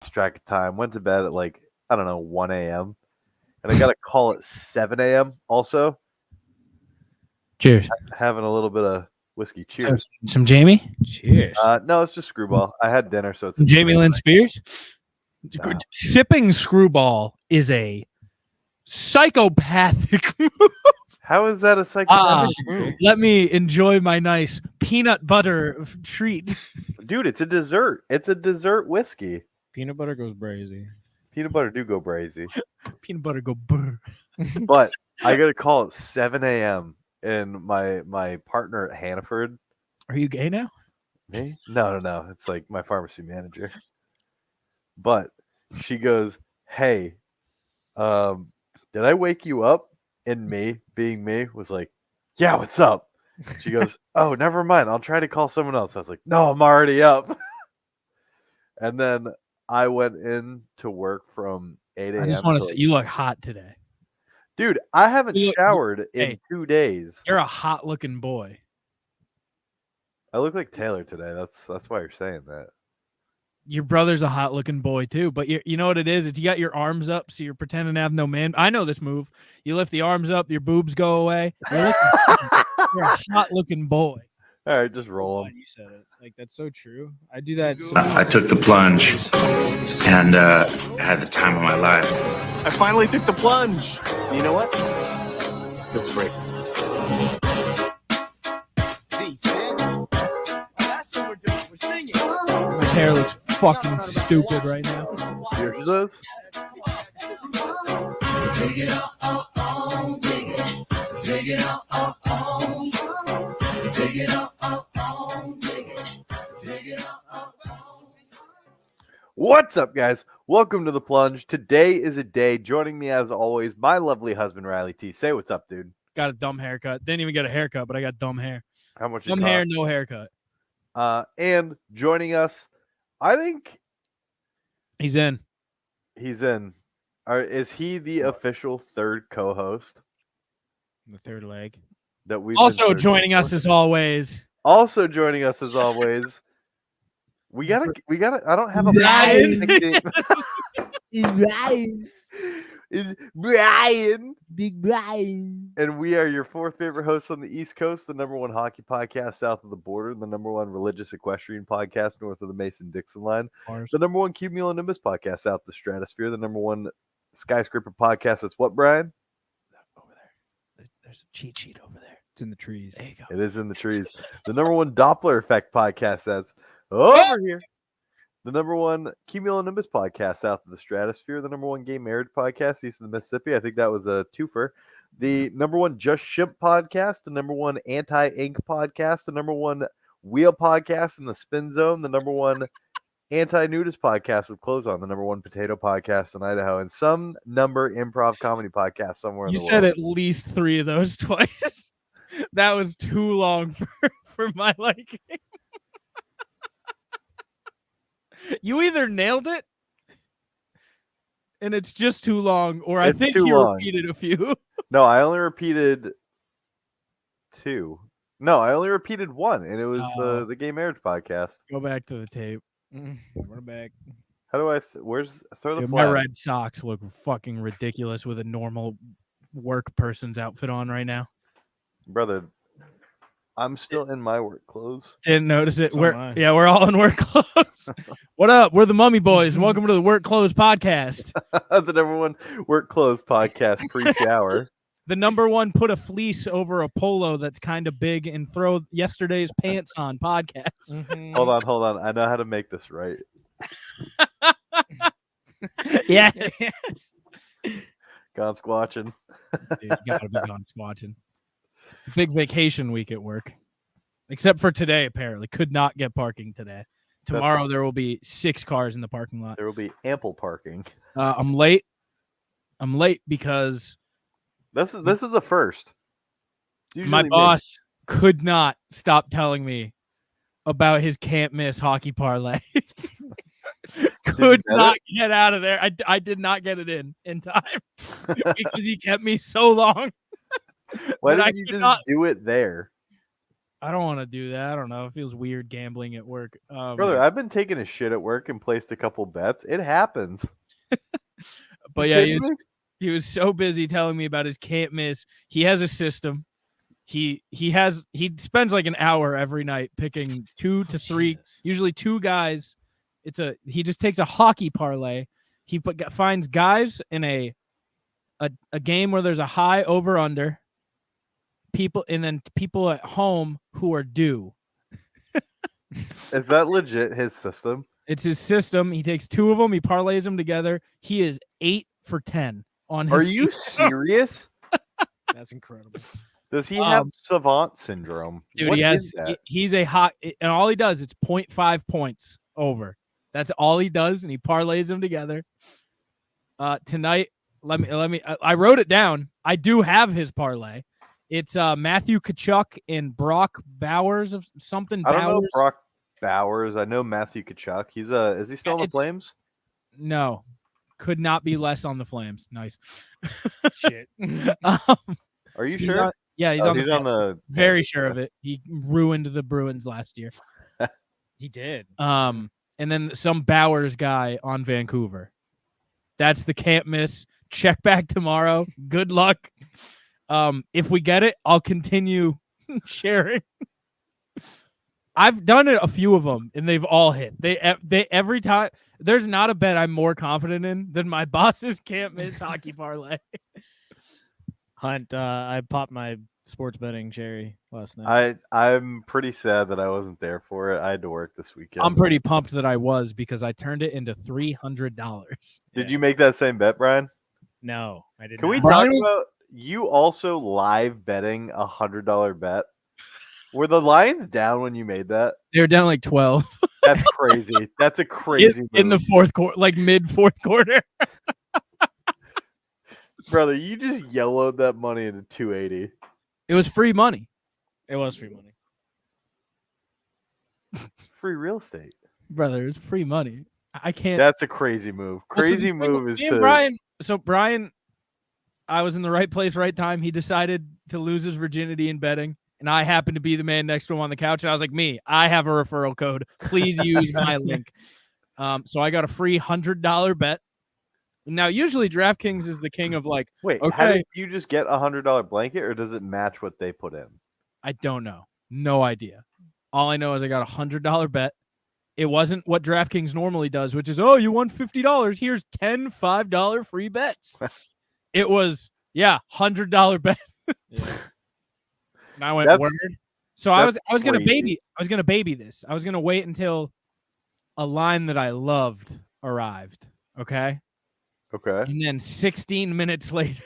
lost track of time. Went to bed at like, I don't know, 1 a.m. And I got a call at 7 a.m. also. Cheers. Having a little bit of whiskey. Cheers. Some Jamie? Cheers. No, it's just Screwball. I had dinner, so it's Jamie Lynn Spears? No. Sipping Screwball is a psychopathic move. How is that a psychopathic move? Let me enjoy my nice peanut butter treat. Dude, it's a dessert. It's a dessert whiskey. Peanut butter goes brazy. Peanut butter do go brazy. Peanut butter go brr. But I got a call at 7 a.m. and my partner at Hannaford. Are you gay now? Me? No. It's like my pharmacy manager. But she goes, "Hey, did I wake you up?" And me, being me, was like, "Yeah, what's up?" She goes, "Oh, never mind. I'll try to call someone else." I was like, "No, I'm already up." And then I went in to work from 8 a.m. I just want to say, you look hot today. Dude, I haven't showered in hey, 2 days. You're a hot-looking boy. I look like Taylor today. That's why you're saying that. Your brother's a hot-looking boy, too. But you know what it is? It's you got your arms up, so you're pretending to have no man. I know this move. You lift the arms up, your boobs go away. You're a hot-looking boy. All right, just roll them. You said it. Like, that's so true. I do that. I took the plunge and had the time of my life. I finally took the plunge. And you know what? Feels great. My hair looks fucking stupid right now. Here's this. Take it on, take it. Take it on, take it on, take it. Take it on. What's up, guys? Welcome to the Plunge. Today is a day. Joining me, as always, my lovely husband, Riley T. Say what's up, dude. Got a dumb haircut. Didn't even get a haircut, but I got dumb hair. How much? Dumb hair, no haircut. And joining us, I think he's in. He's in. Is he the official third co-host? The third leg. That we also joining us as always. Also joining us as always. We gotta. I don't have a Brian. Is Brian. Big Brian. And we are your fourth favorite hosts on the East Coast, the number one hockey podcast south of the border, the number one religious equestrian podcast north of the Mason-Dixon line, the number one cumulonimbus podcast south of the stratosphere, the number one skyscraper podcast. That's what, Brian? Over there. There's a cheat sheet over there. It's in the trees. There you go. It is in the trees. The number one Doppler effect podcast. That's over here. The number one cumulonimbus podcast south of the stratosphere. The number one gay marriage podcast east of the Mississippi. I think that was a twofer. The number one Just Shimp podcast. The number one Anti-Ink podcast. The number one Wheel podcast in the Spin Zone. The number one Anti-Nudist podcast with Clothes On. The number one Potato podcast in Idaho. And some number improv comedy podcast somewhere in the world. You said at least 3 of those twice. That was too long for my liking. You either nailed it and it's just too long, or I think you repeated a few. No, I only repeated 2. No, I only repeated 1, and it was the gay marriage podcast. Go back to the tape. Run back. How do I where's throw the Dude, flag? my red socks look fucking ridiculous with a normal work person's outfit on right now. Brother, I'm still in my work clothes. Didn't notice it. So We're all in work clothes. What up? We're the Mummy Boys. Welcome to the Work Clothes Podcast. The number one work clothes podcast pre-shower. The number one put a fleece over a polo that's kind of big and throw yesterday's pants on podcast. Mm-hmm. Hold on. I know how to make this right. Yes. Gone squatching. Dude, you gotta be gone squatching. Big vacation week at work. Except for today, apparently. Could not get parking today. Tomorrow there will be 6 cars in the parking lot. There will be ample parking. I'm late. I'm late because This is a first. My boss could not stop telling me about his can't miss hockey parlay. Could not get out of there. I did not get it in time because he kept me so long. Why didn't you just do it there? I don't want to do that. I don't know. It feels weird gambling at work. Brother, I've been taking a shit at work and placed a couple bets. It happens. But You yeah, kidding me? he was so busy telling me about his can't miss. He has a system. He spends like an hour every night picking 2 to 3, usually 2 guys. He just takes a hockey parlay. He finds guys in a game where there's a high over under. People at home who are due. Is that legit his system? It's his system. He takes 2 of them. He parlays them together. He is 8 for 10 on his. Are you system. serious? That's incredible. Does he have savant syndrome? Dude, What he is has. that? He's a hot, and all he does is 0.5 points over. That's all he does, and he parlays them together. Tonight, let me. I wrote it down. I do have his parlay. It's Matthew Tkachuk and Brock Bowers of something. I don't know Brock Bowers. I know Matthew Tkachuk. Is he still on the Flames? No, could not be less on the Flames. Nice. Shit. Are you sure? Yeah, he's on the. Very sure of it. He ruined the Bruins last year. He did. And then some Bowers guy on Vancouver. That's the can't miss. Check back tomorrow. Good luck. If we get it, I'll continue sharing. I've done it a few of them, and they've all hit. They every time. There's not a bet I'm more confident in than my boss's can't miss hockey parlay. Hunt, I popped my sports betting cherry last night. I'm pretty sad that I wasn't there for it. I had to work this weekend. I'm pretty pumped that I was because I turned it into $300. Did you make that same bet, Brian? No, I didn't. Can we talk about you also live betting $100 bet? Were the Lions down when you made that? They were down like 12. That's crazy. That's a crazy move. In the fourth quarter, like mid fourth quarter. Brother, you just yellowed that money into 280. It was free money. It was free money. Free real estate. Brother, it's free money. I can't. That's a crazy move. Crazy move is to Brian. So Brian, I was in the right place, right time. He decided to lose his virginity in betting, and I happened to be the man next to him on the couch. And I was like, I have a referral code. Please use my link. So I got a free $100 bet. Now, usually DraftKings is the king of like. Wait, okay, how did you just get a $100 blanket, or does it match what they put in? I don't know. No idea. All I know is I got a $100 bet. It wasn't what DraftKings normally does, which is, you won $50. Here's 10 $5 free bets. It was, $100 bet. Yeah. And I went, word. So I was gonna baby this. I was gonna wait until a line that I loved arrived. Okay. Okay. And then 16 minutes later,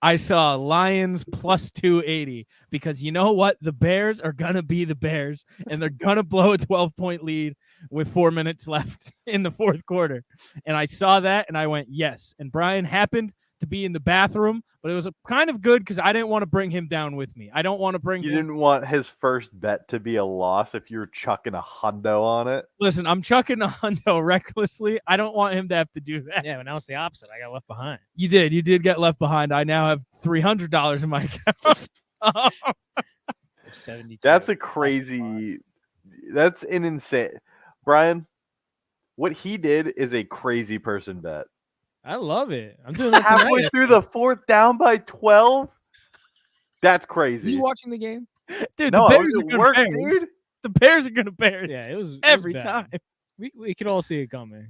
I saw Lions plus 280 because you know what? The Bears are going to be the Bears, and they're going to blow a 12-point lead with 4 minutes left in the fourth quarter. And I saw that, and I went, yes. And Brian happened to be in the bathroom, but it was kind of good because I didn't want to bring him down with me. I don't want to bring You didn't want his first bet to be a loss if you were chucking a hundo on it. Listen, I'm chucking a hundo recklessly. I don't want him to have to do that. Yeah, but now it's the opposite. I got left behind. You did get left behind. I now have $300 in my account. 72. That's a crazy. That's an insane. Brian, what he did is a crazy person bet. I love it. I'm doing that halfway tonight. through the fourth, down by 12. That's crazy. Are you watching the game? Dude, No, the I Bears was are at gonna work, Bears. dude. The Bears are gonna Bears. Yeah, it was every bad. time. We could all see it coming.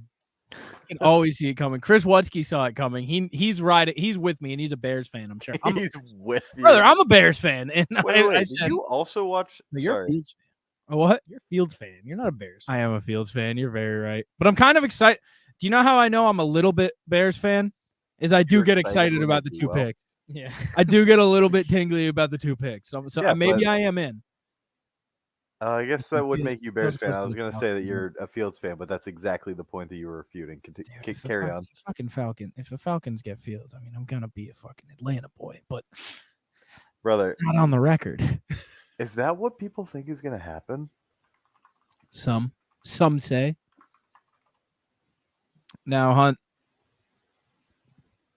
You can always see it coming. Chris Wutsky saw it coming. He's riding. He's with me, and he's a Bears fan. I'm sure. He's with you, Brother, I'm a Bears fan, and Wait, I did said, you also watch? No, you're a Sorry. Fields fan. what? You're a Fields fan. You're not a Bears fan. I am a Fields fan. You're very right, but I'm kind of excited. Do you know how I know I'm a little bit Bears fan? Is I do You're get excited excited when about they the do two well. picks. Yeah. I do get a little bit tingly about the two picks. So Yeah, maybe but- I am in. I guess Listen, that would Fields- make you Bears Fields fan. I was versus going to say that Falcons. you're a Fields fan, but that's exactly the point that you were refuting. Dude, if the Carry on. Falcons- Fucking Falcon. If the Falcons get Fields, I mean, I'm gonna be a fucking Atlanta boy, but Brother, not on the record. is that what people think is going to happen? Some say. Now, Hunt,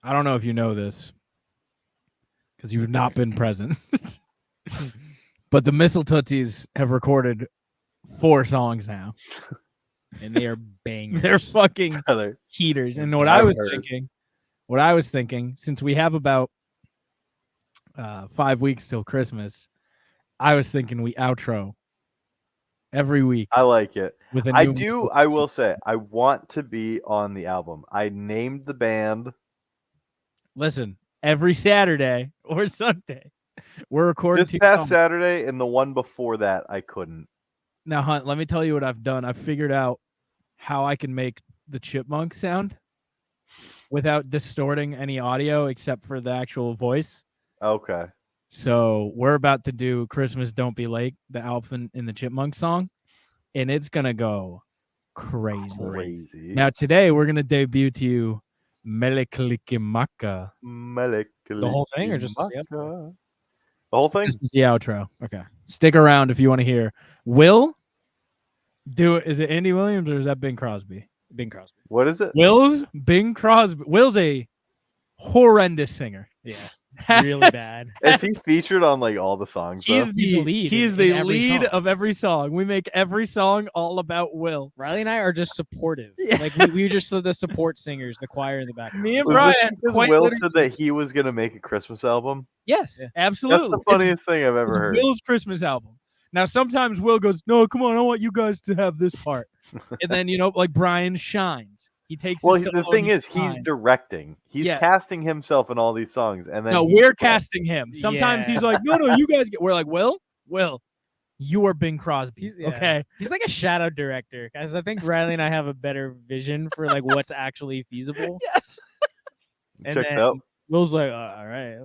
I don't know if you know this because you've not been present, But the Mistletoes have recorded 4 songs now. And they are bangers. They're fucking Brother, heaters. And what I've I was thinking, since we have about 5 weeks till Christmas, I was thinking we outro every week. I like it. With a I new do. Mistletoes I will song. say, I want to be on the album. I named the band. Listen, every Saturday or Sunday, we're recording This 2 past songs. Saturday and the one before that, I couldn't. Now, Hunt, let me tell you what I've done. I've figured out how I can make the chipmunk sound without distorting any audio except for the actual voice. Okay. So we're about to do Christmas Don't Be Late, the Alvin in the Chipmunk song, and it's going to go crazy. Now, today we're going to debut to you Melekalikimaka. The whole thing or just the outro? The whole thing? This is the outro. Okay. Stick around if you want to hear. Will do it. Is it Andy Williams or is that Bing Crosby? Bing Crosby. What is it? Will's Bing Crosby. Will's a horrendous singer. Yeah. Really bad. Is he featured on like all the songs? He's though? the lead. He's in the every lead song. of every song. We make every song all about Will. Riley and I are just supportive. Yeah. Like we just the support singers, the choir in the background. Me and Was Brian. this because quite Will literally- said that he was gonna make a Christmas album. Yes, Yeah. absolutely. That's the funniest thing I've ever It's heard. Will's Christmas album. Now, sometimes Will goes, "No, come on, I want you guys to have this part," and then like Brian shines. He takes. Well, his the solo thing and is, he's shines. directing. He's Yeah. casting himself in all these songs, and then No, he's we're directing. casting him. Sometimes Yeah. he's like, "No, you guys get." We're like, "Will, you are Bing Crosby." Yeah. Okay. He's like a shadow director, guys. I think Riley and I have a better vision for like what's actually feasible. Yes. And Checks then out. Will's like, all right.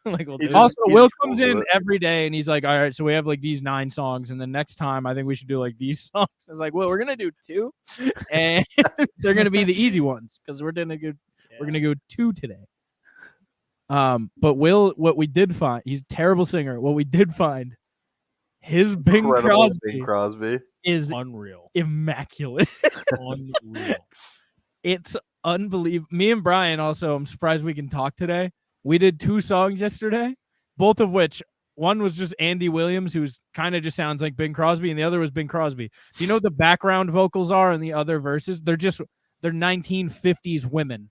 Like, we'll He do just- it. Also, he Will just comes rolls in with it. every day and he's like, "All right, so we have like these 9 songs, and the next time I think we should do like these songs." It's like, "Well, we're gonna do 2, and they're gonna be the easy ones because we're gonna go 2 today." But Will, what we did find, he's a terrible singer. What we did find, his Bing Incredible Crosby Bing Crosby. is Unreal. immaculate. Unreal. It's unbelievable. Me and Brian also, I'm surprised we can talk today. We did 2 songs yesterday, both of which one was just Andy Williams, who's kind of just sounds like Bing Crosby, and the other was Bing Crosby. Do you know what the background vocals are in the other verses? They're 1950s women.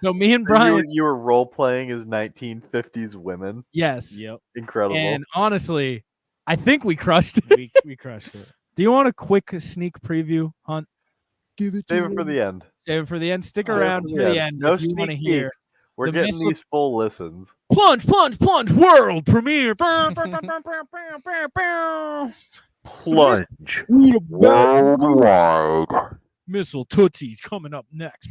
So me and Brian, You were role playing as 1950s women. yes. Yep. Incredible. And honestly, I think we crushed it. We crushed it. Do you want a quick sneak preview, Hunt? Give it Save it for the end. Save it for the end. Stick Save it around for the end No if you want to sneak hear. peeks. We're the getting missile- these full listens. Plunge world premiere. Plunge Worldwide. Missile Tootsies coming up next.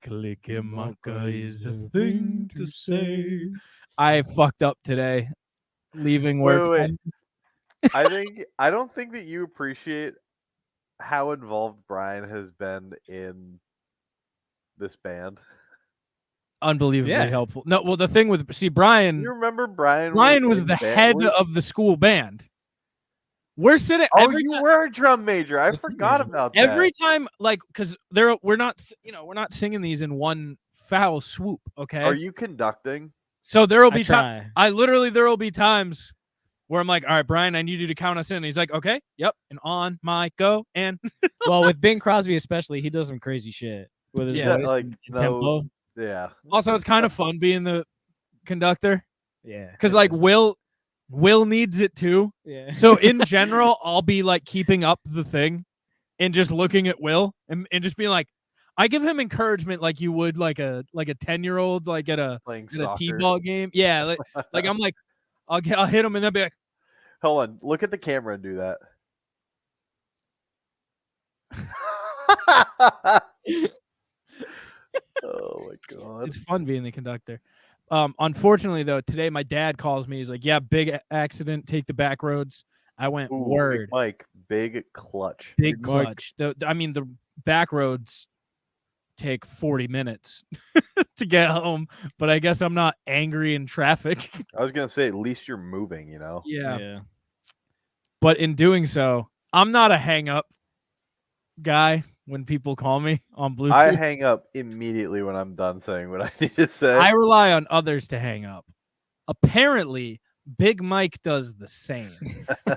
Melekalikimaka is the thing to say. I fucked up today, leaving work. Wait. I don't think that you appreciate how involved Brian has been in this band. Unbelievably Yeah. helpful. No, well, the thing with Brian. You remember Brian? Brian was in the band head with- of the school band. We're sitting Oh, every you time, were a drum major. I forgot about that. every time, like, because we're not singing these in one foul swoop. Okay. Are you conducting? So there will I be time. try. There will be times where I'm like, "All right, Brian, I need you to count us in." And he's like, "Okay, yep." And on my go and Well, with Bing Crosby especially, he does some crazy shit with his Yeah, voice like, and no- tempo. Yeah. also it's kind of fun being the conductor Yeah. because like Will needs it too. Yeah. So in general, I'll be like keeping up the thing and just looking at Will and just being like, I give him encouragement like you would like a 10-year-old like at a Playing at a soccer. T-ball game. Yeah, like I'm like I'll hit him and then be like, Hold on. Look at the camera and do that. Oh my god. it's fun being the conductor. Unfortunately though, today my dad calls me. He's like, "Yeah, big accident. Take the back roads." I went, Ooh, Big "Word, Mike, big clutch. big Mike. clutch." The back roads take 40 minutes to get home, but I guess I'm not angry in traffic. I was gonna say at least you're moving, you know. But in doing so, I'm not a hang up guy. when people call me on Bluetooth. I hang up immediately when I'm done saying what I need to say. I rely on others to hang up. Apparently, Big Mike does the same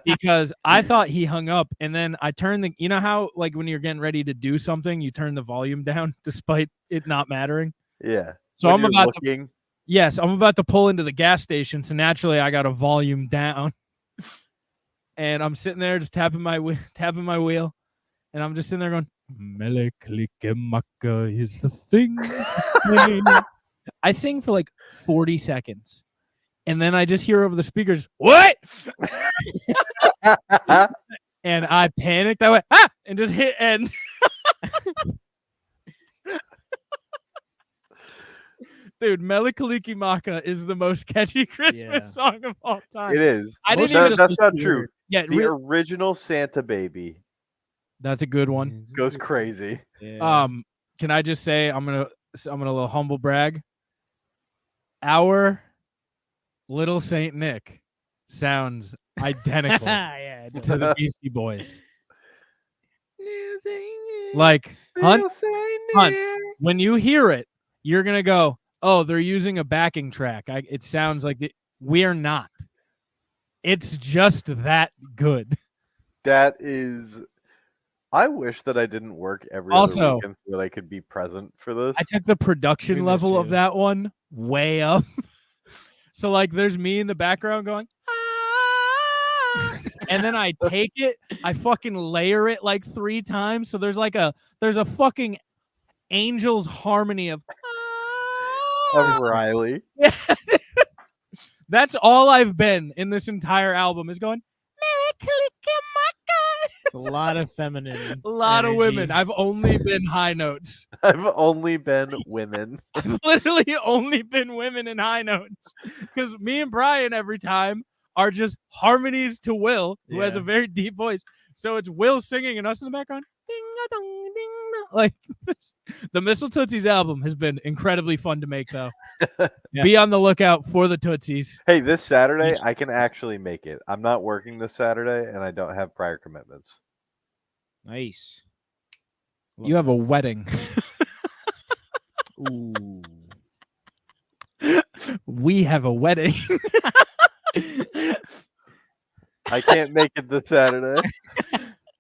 because I thought he hung up, and then I turned the. You know how like when you're getting ready to do something, you turn the volume down despite it not mattering. Yeah. So When I'm you're about looking, to. Yes, I'm about to pull into the gas station, so naturally I got a volume down, and I'm sitting there just tapping my wheel, and I'm just sitting there going, "Mele Kalikimaka is the thing." I sing for like 40 seconds, and then I just hear over the speakers, "What?" And I panicked. I went, "Ah!" and just hit end. Dude, Melikaliki Maka is the most catchy Christmas song of all time. it is. I didn't No, even that's not true. Yeah, The original Santa Baby that's a good one. goes crazy. Yeah. Can I just say I'm gonna a little humble brag. Our Little Saint Nick sounds identical Yeah, to the Beastie Boys. Like Hunt, when you hear it, you're gonna go, "Oh, they're using a backing track." It sounds like we're not. It's just that good. That is. I wish that I didn't work every Also, other weekend so that I could be present for this. I took the production We miss level of you. that one way up. So like there's me in the background going, "Ah," and then I take it, I fucking layer it like 3 times. So there's a fucking Angels harmony of Riley. That's all I've been in this entire album is going. It's a lot of feminine. A lot of energy. women. I've only been high notes. I've only been women. I've literally only been women in high notes. Because me and Brian every time are just harmonies to Will, who has a very deep voice. So it's Will singing and us in the background. Ding-a-dong, ding-a. Like the Missile Tootsies album has been incredibly fun to make, though. Be on the lookout for the Tootsies. Hey, this Saturday I can actually make it. I'm not working this Saturday, and I don't have prior commitments. Nice. You have a wedding. Ooh. We have a wedding. I can't make it this Saturday.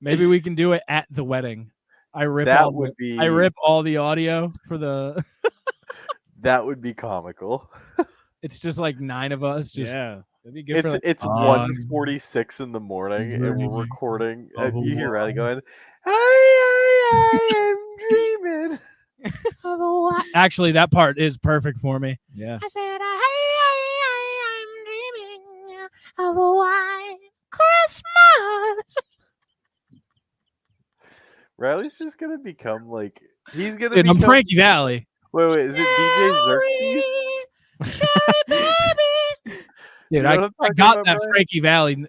Maybe we can do it at the wedding. I rip all the audio for the. That would be comical. It's just like 9 of us. Just That'd be good for It's 1:46 in the morning, and we're recording. You hear Riley going, I am dreaming. Actually, that part is perfect for me. Yeah. I said, I'm dreaming of a white Christmas. Riley's just gonna become like he's gonna. Dude, I'm become, Frankie Valli. Wait, is it DJ Xerxes? Dude, You know I what I'm talking got about, that Brian? Frankie Valli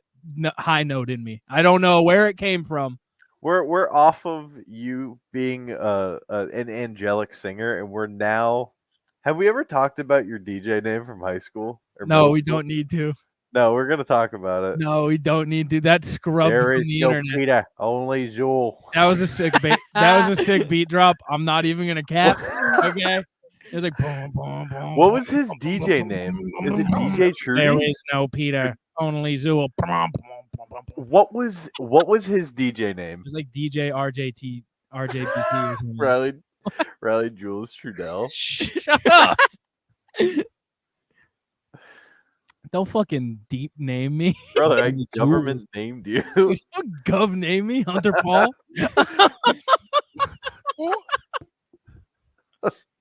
high note in me. I don't know where it came from. We're off of you being an angelic singer, and we're now. Have we ever talked about your DJ name from high school? Or No, middle we school? don't need to. No, we're gonna talk about it. No, we don't need to. That's scrubbed There from is the no internet. Peter, only Zool. That was a sick that was a sick beat drop. I'm not even gonna cap. Okay. It was like boom, boom, boom. What was his DJ name? Is it DJ Trudy? There is no Peter, only Zool. What was his DJ name? It was like DJ RJBT or something. Riley Jules Trudell. Shut up. Don't fucking deep name me. Brother, I government named you. You gov name me, Hunter Paul.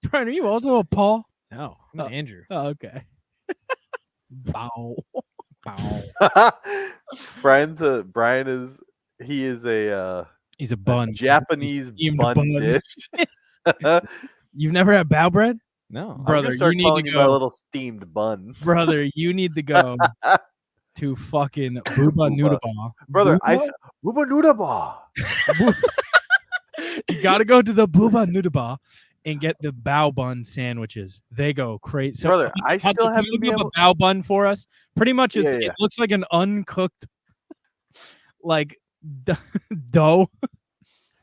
Brian, are you also a Paul? No, I'm Andrew. Oh, okay. Bow. Bow. Brian is He's a bun. Japanese bun dish. You've never had bow bread? No. Brother, you need to my go. little steamed bun. Brother, you need to go to fucking Booba Noodaba. Brother, Booba Noodaba. You got to go to the Booba Noodaba and get the bao bun sandwiches. They go crazy. So, brother, I still have to be a bao bun for us. Pretty much, it looks like an uncooked, like dough.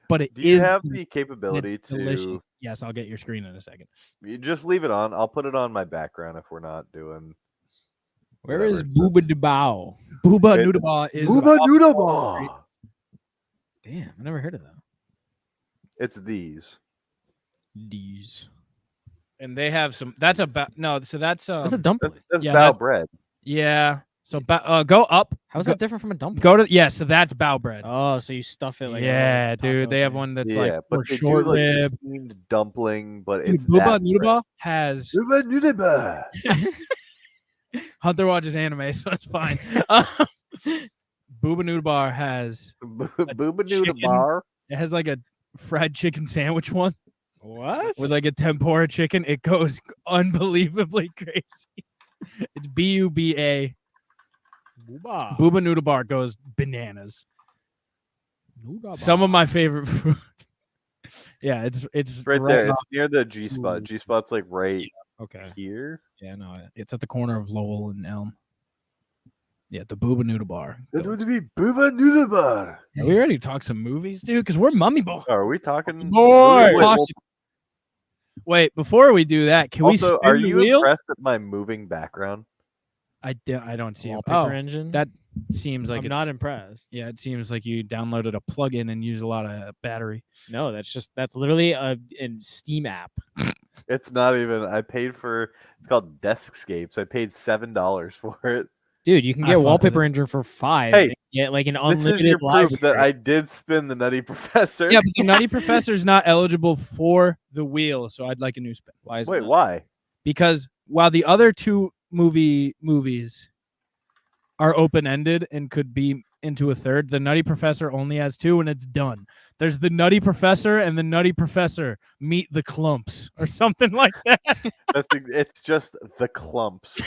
but it Do you is have good, the and capability it's delicious. to Yes, I'll get your screen in a second. you just leave it on? I'll put it on my background if we're not doing. Where is whatever. Booba de Bao? Booba It- Noodle Bar is Booba off Noodle Wall Street. Bar. Damn, I never heard of that. It's these. D's. and they have some. That's a no. So that's That's a dumpling. That's Yeah, bao that's- bread. yeah. So go up. How's go, that different from a dumpling? Go to So that's bao bread. Oh, so you stuff it like a yeah, little dude. taco They have thing. one that's Yeah, like but or they short do like the rib. steamed dumpling, but Dude, it's Booba that Noodle bread. Bar has Booba Noodle Bar. Hunter watches anime, so it's fine. Booba Noodle Bar has Booba Noodle chicken. Bar. it has like a fried chicken sandwich one What? with like a tempura chicken. It goes unbelievably crazy. It's BUBA. Booba. Booba Noodle Bar goes bananas. Noodle Some bar. of my favorite food. Yeah, it's It's right there. off- It's near the G spot. Ooh. G spot's like right Okay. here. Yeah, no, it's at the corner of Lowell and Elm. Yeah, the Booba Noodle Bar. That would be Booba Noodle Bar. Are we ready to talk some movies, dude? Because we're mummy boy. Oh, are we talking? Boy. Wait, well, Wait, before we do that, can we also, spin are the you wheel? impressed at my moving background? I don't see it. Wallpaper Oh, engine. that seems like I'm it's not impressed. Yeah, it seems like you downloaded a plugin and used a lot of battery. No, that's literally a Steam app. It's not even. I paid for. It's called Deskscapes. I paid $7 for it. Dude, you can I get fuck with wallpaper it. engine for $5. Hey, and get like an This unlimited is your proof that library. I did spin the Nutty Professor. Yeah, but the Nutty Professor's not eligible for the wheel, so I'd like a new spin. Why is Wait, that? why? Because while the other two movies are open-ended and could be into a third, the Nutty Professor only has two and it's done. There's the Nutty Professor and the Nutty Professor meet the Clumps or something like that. It's just the clumps.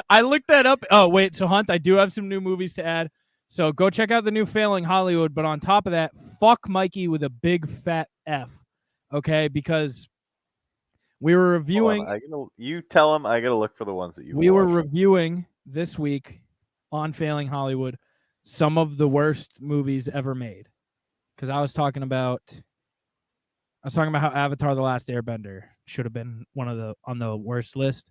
I looked that up. Oh, wait. So, Hunt, I do have some new movies to add. So, go check out the new Failing Hollywood. But on top of that, fuck Mikey with a big fat F. Okay? Because we were reviewing. You tell him I gotta look for the ones that you. We were reviewing this week on Failing Hollywood some of the worst movies ever made. Because I was talking about how Avatar: The Last Airbender should have been on the worst list.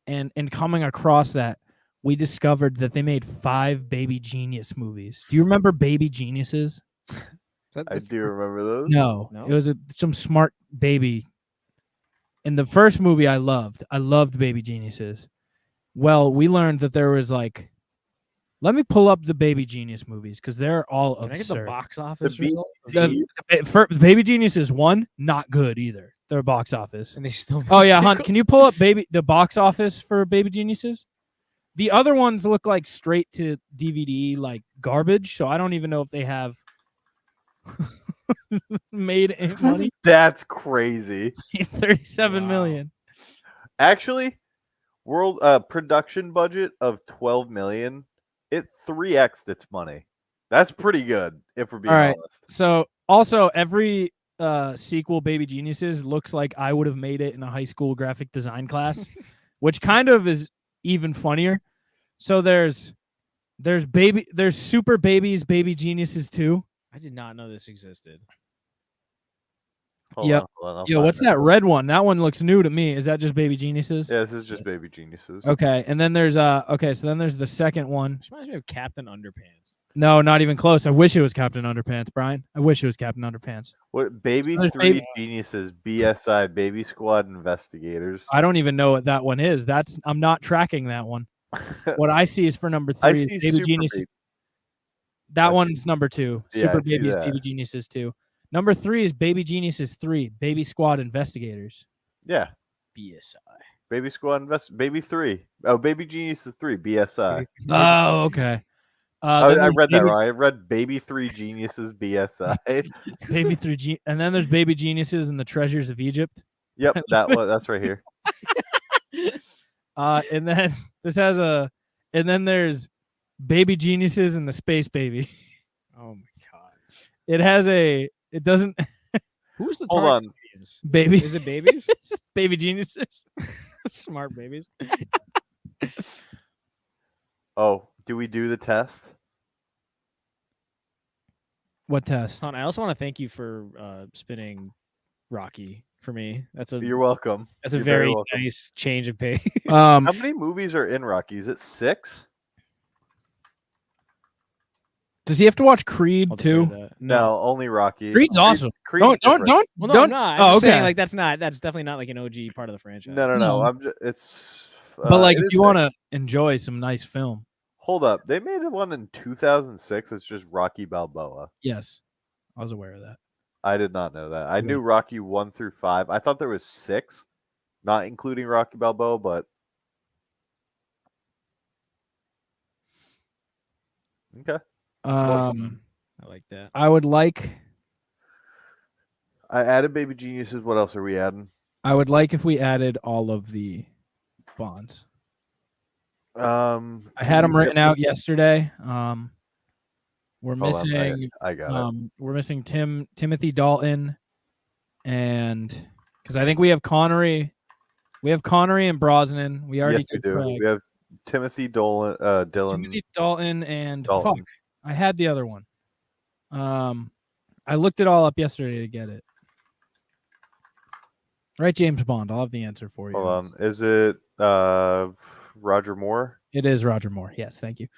And in coming across that, we discovered that they made 5 Baby Genius movies. Do you remember Baby Geniuses? I do remember those. No. No? It was some smart baby. In the first movie I loved Baby Geniuses. Well, we learned that there was like, let me pull up the Baby Genius movies because they're all Can I get absurd. the box office B- results? Baby Geniuses 1, not good either. Their box office. And they still. Oh yeah, Hunt, can you pull up the box office for Baby Geniuses? The other ones look like straight to DVD like garbage, so I don't even know if they have made any money. That's crazy. 37 Wow. million. Actually, world production budget of 12 million. It 3x'd its money. That's pretty good, if we're being All right. honest. So also every sequel Baby Geniuses looks like I would have made it in a high school graphic design class, which kind of is even funnier. So there's Super Babies Baby Geniuses 2. I did not know this existed. Hold Yep. on, hold on, I'll Yo, find what's it. that red one? That one looks new to me. Is that just Baby Geniuses? Yeah, this is just Baby Geniuses. Okay, and then there's so then there's the second one. This reminds me of Captain Underpants. No, not even close. I wish it was Captain Underpants, Brian. I wish it was Captain Underpants. What Baby There's 3 Baby- Geniuses, BSI, Baby Squad Investigators. I don't even know what that one is. I'm not tracking that one. What I see is for number 3 I is see Baby Super Geniuses. Baby. That I one's number 2. Yeah, Super I see Babies that. Baby Geniuses 2. Number 3 is Baby Geniuses 3, Baby Squad Investigators. Yeah, BSI. Baby Squad Baby 3. Oh, Baby Geniuses 3, BSI. Oh, okay. I Then there's read that Baby- wrong. I read Baby 3 Geniuses, BSI. Baby 3 and then there's Baby Geniuses and the Treasures of Egypt. Yep, that's right here. And then and then there's Baby Geniuses and the Space Baby. Oh my god. It doesn't Who's the Hold target on. audience? baby Is it babies? Baby Geniuses. Smart babies. Oh, do we do the test? What test? I also want to thank you for spinning Rocky for me. You're welcome. That's You're a very welcome. nice change of pace. How many movies are in Rocky? Is it 6? Does he have to watch Creed I'll defer to too? that. No, only Rocky. Creed's awesome. Creed's Don't. different. Well, no, don't. I'm not. Oh, I'm just saying, okay. like that's definitely not like an OG part of the franchise. No. No. It's. But like, it if is you 6. want to enjoy some nice film, Hold up, they made one in 2006. It's just Rocky Balboa. yes, I was aware of that. I did not know that. I knew Rocky 1 through 5. I thought there was 6, not including Rocky Balboa, but okay. I like that. I would like. I added Baby Geniuses. What else are we adding? I would like if we added all of the Bonds. I had them written out yesterday. We're missing. I got it. We're missing Timothy Dalton, and because I think we have Connery. We have Connery and Brosnan. We already Yes, we did do. Craig. We have Timothy Dylan. Timothy Dalton and Dalton. fuck. I had the other one. I looked it all up yesterday to get it. Right, James Bond. I'll have the answer for you. Hold on. Is it Roger Moore? It is Roger Moore. Yes, thank you.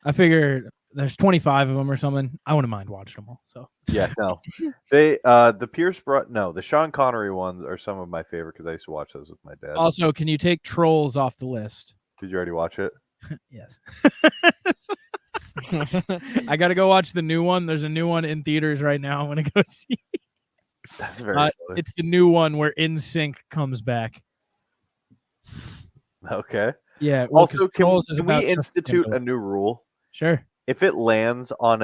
I figured there's 25 of them or something. I wouldn't mind watching them all. So Yeah, no. They the Sean Connery ones are some of my favorite because I used to watch those with my dad. also, can you take Trolls off the list? Did you already watch it? Yes. I got to go watch the new one. There's a new one in theaters right now. I'm gonna go see. That's very funny. It's the new one where In Sync comes back. Okay. Yeah. Well, Also, can we institute a new rule? Sure. If it lands on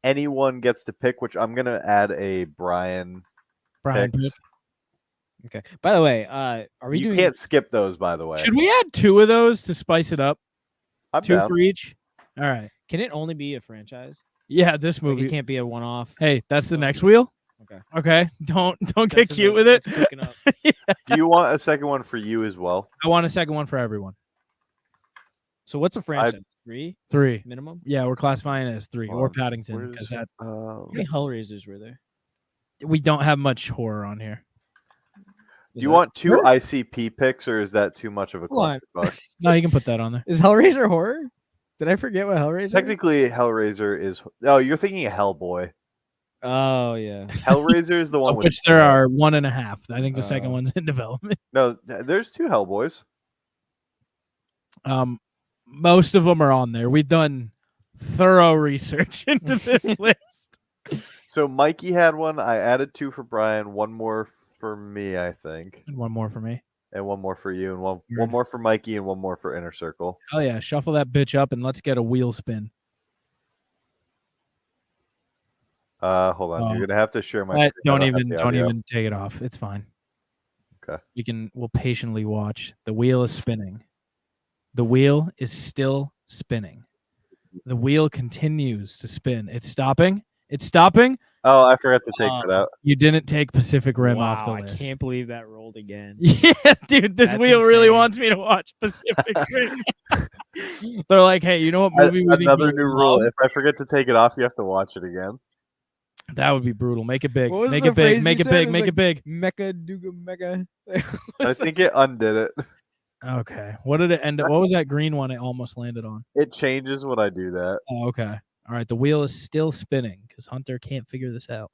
anyone gets to pick, which I'm gonna add a Brian picks. Pick. Okay. By the way, are we You doing? can't skip those, by the way. Should we add 2 of those to spice it up? I'm 2 down. for each. All right. Can it only be a franchise? Yeah, this Like, movie it can't be a one-off. Hey, that's the next wheel. Okay. Okay. Don't get That's cute with it. that's cooking up. Do you want a second one for you as well? I want a second one for everyone. So what's a franchise? 3 3. minimum? Yeah, we're classifying it as 3 or Where Paddington is because it? that How many Hellraisers were there? we don't have much horror on here. Do you want 2 ICP picks, or is that too much of a Hold on. clusterfuck? No, you can put that on there. Is Hellraiser horror? Did I forget what Hellraiser? is? Technically, Hellraiser is. Oh, you're thinking of Hellboy. Oh yeah. Hellraiser is the one Of with which there are 1.5. I think the second Oh. one's in development. No, there's 2 Hellboys. Most of them are on there. We've done thorough research into this list. So Mikey had one. I added 2 for Brian. 1 more for me, I think, And 1 more for me. and 1 more for you, and one Weird. more for Mikey, and 1 more for Inner Circle. Oh yeah, shuffle that bitch up and let's get a wheel spin. Hold on. Oh. You're gonna have to share my. But screen. I don't have even the don't audio. even take it off. It's fine. Okay. We'll patiently watch. The wheel is spinning. The wheel is still spinning. The wheel continues to spin. It's stopping. It's stopping. Oh, I forgot to take that out. You didn't take Pacific Rim Wow, off the I list. can't believe that rolled again. Yeah, dude, this That's wheel really insane. wants me to watch Pacific Rim. They're like, hey, you know what movie we think Another you'll new rule: love? if I forget to take it off, you have to watch it again. That would be brutal. Make it big. What was Make the it big. phrase Make you it said? big. It was Make like- it big. Mecha Duga Mecha. I think it undid it. Okay. What did it end up? What was that green one it almost landed on? It changes when I do that. Oh, okay. All right. The wheel is still spinning because Hunter can't figure this out.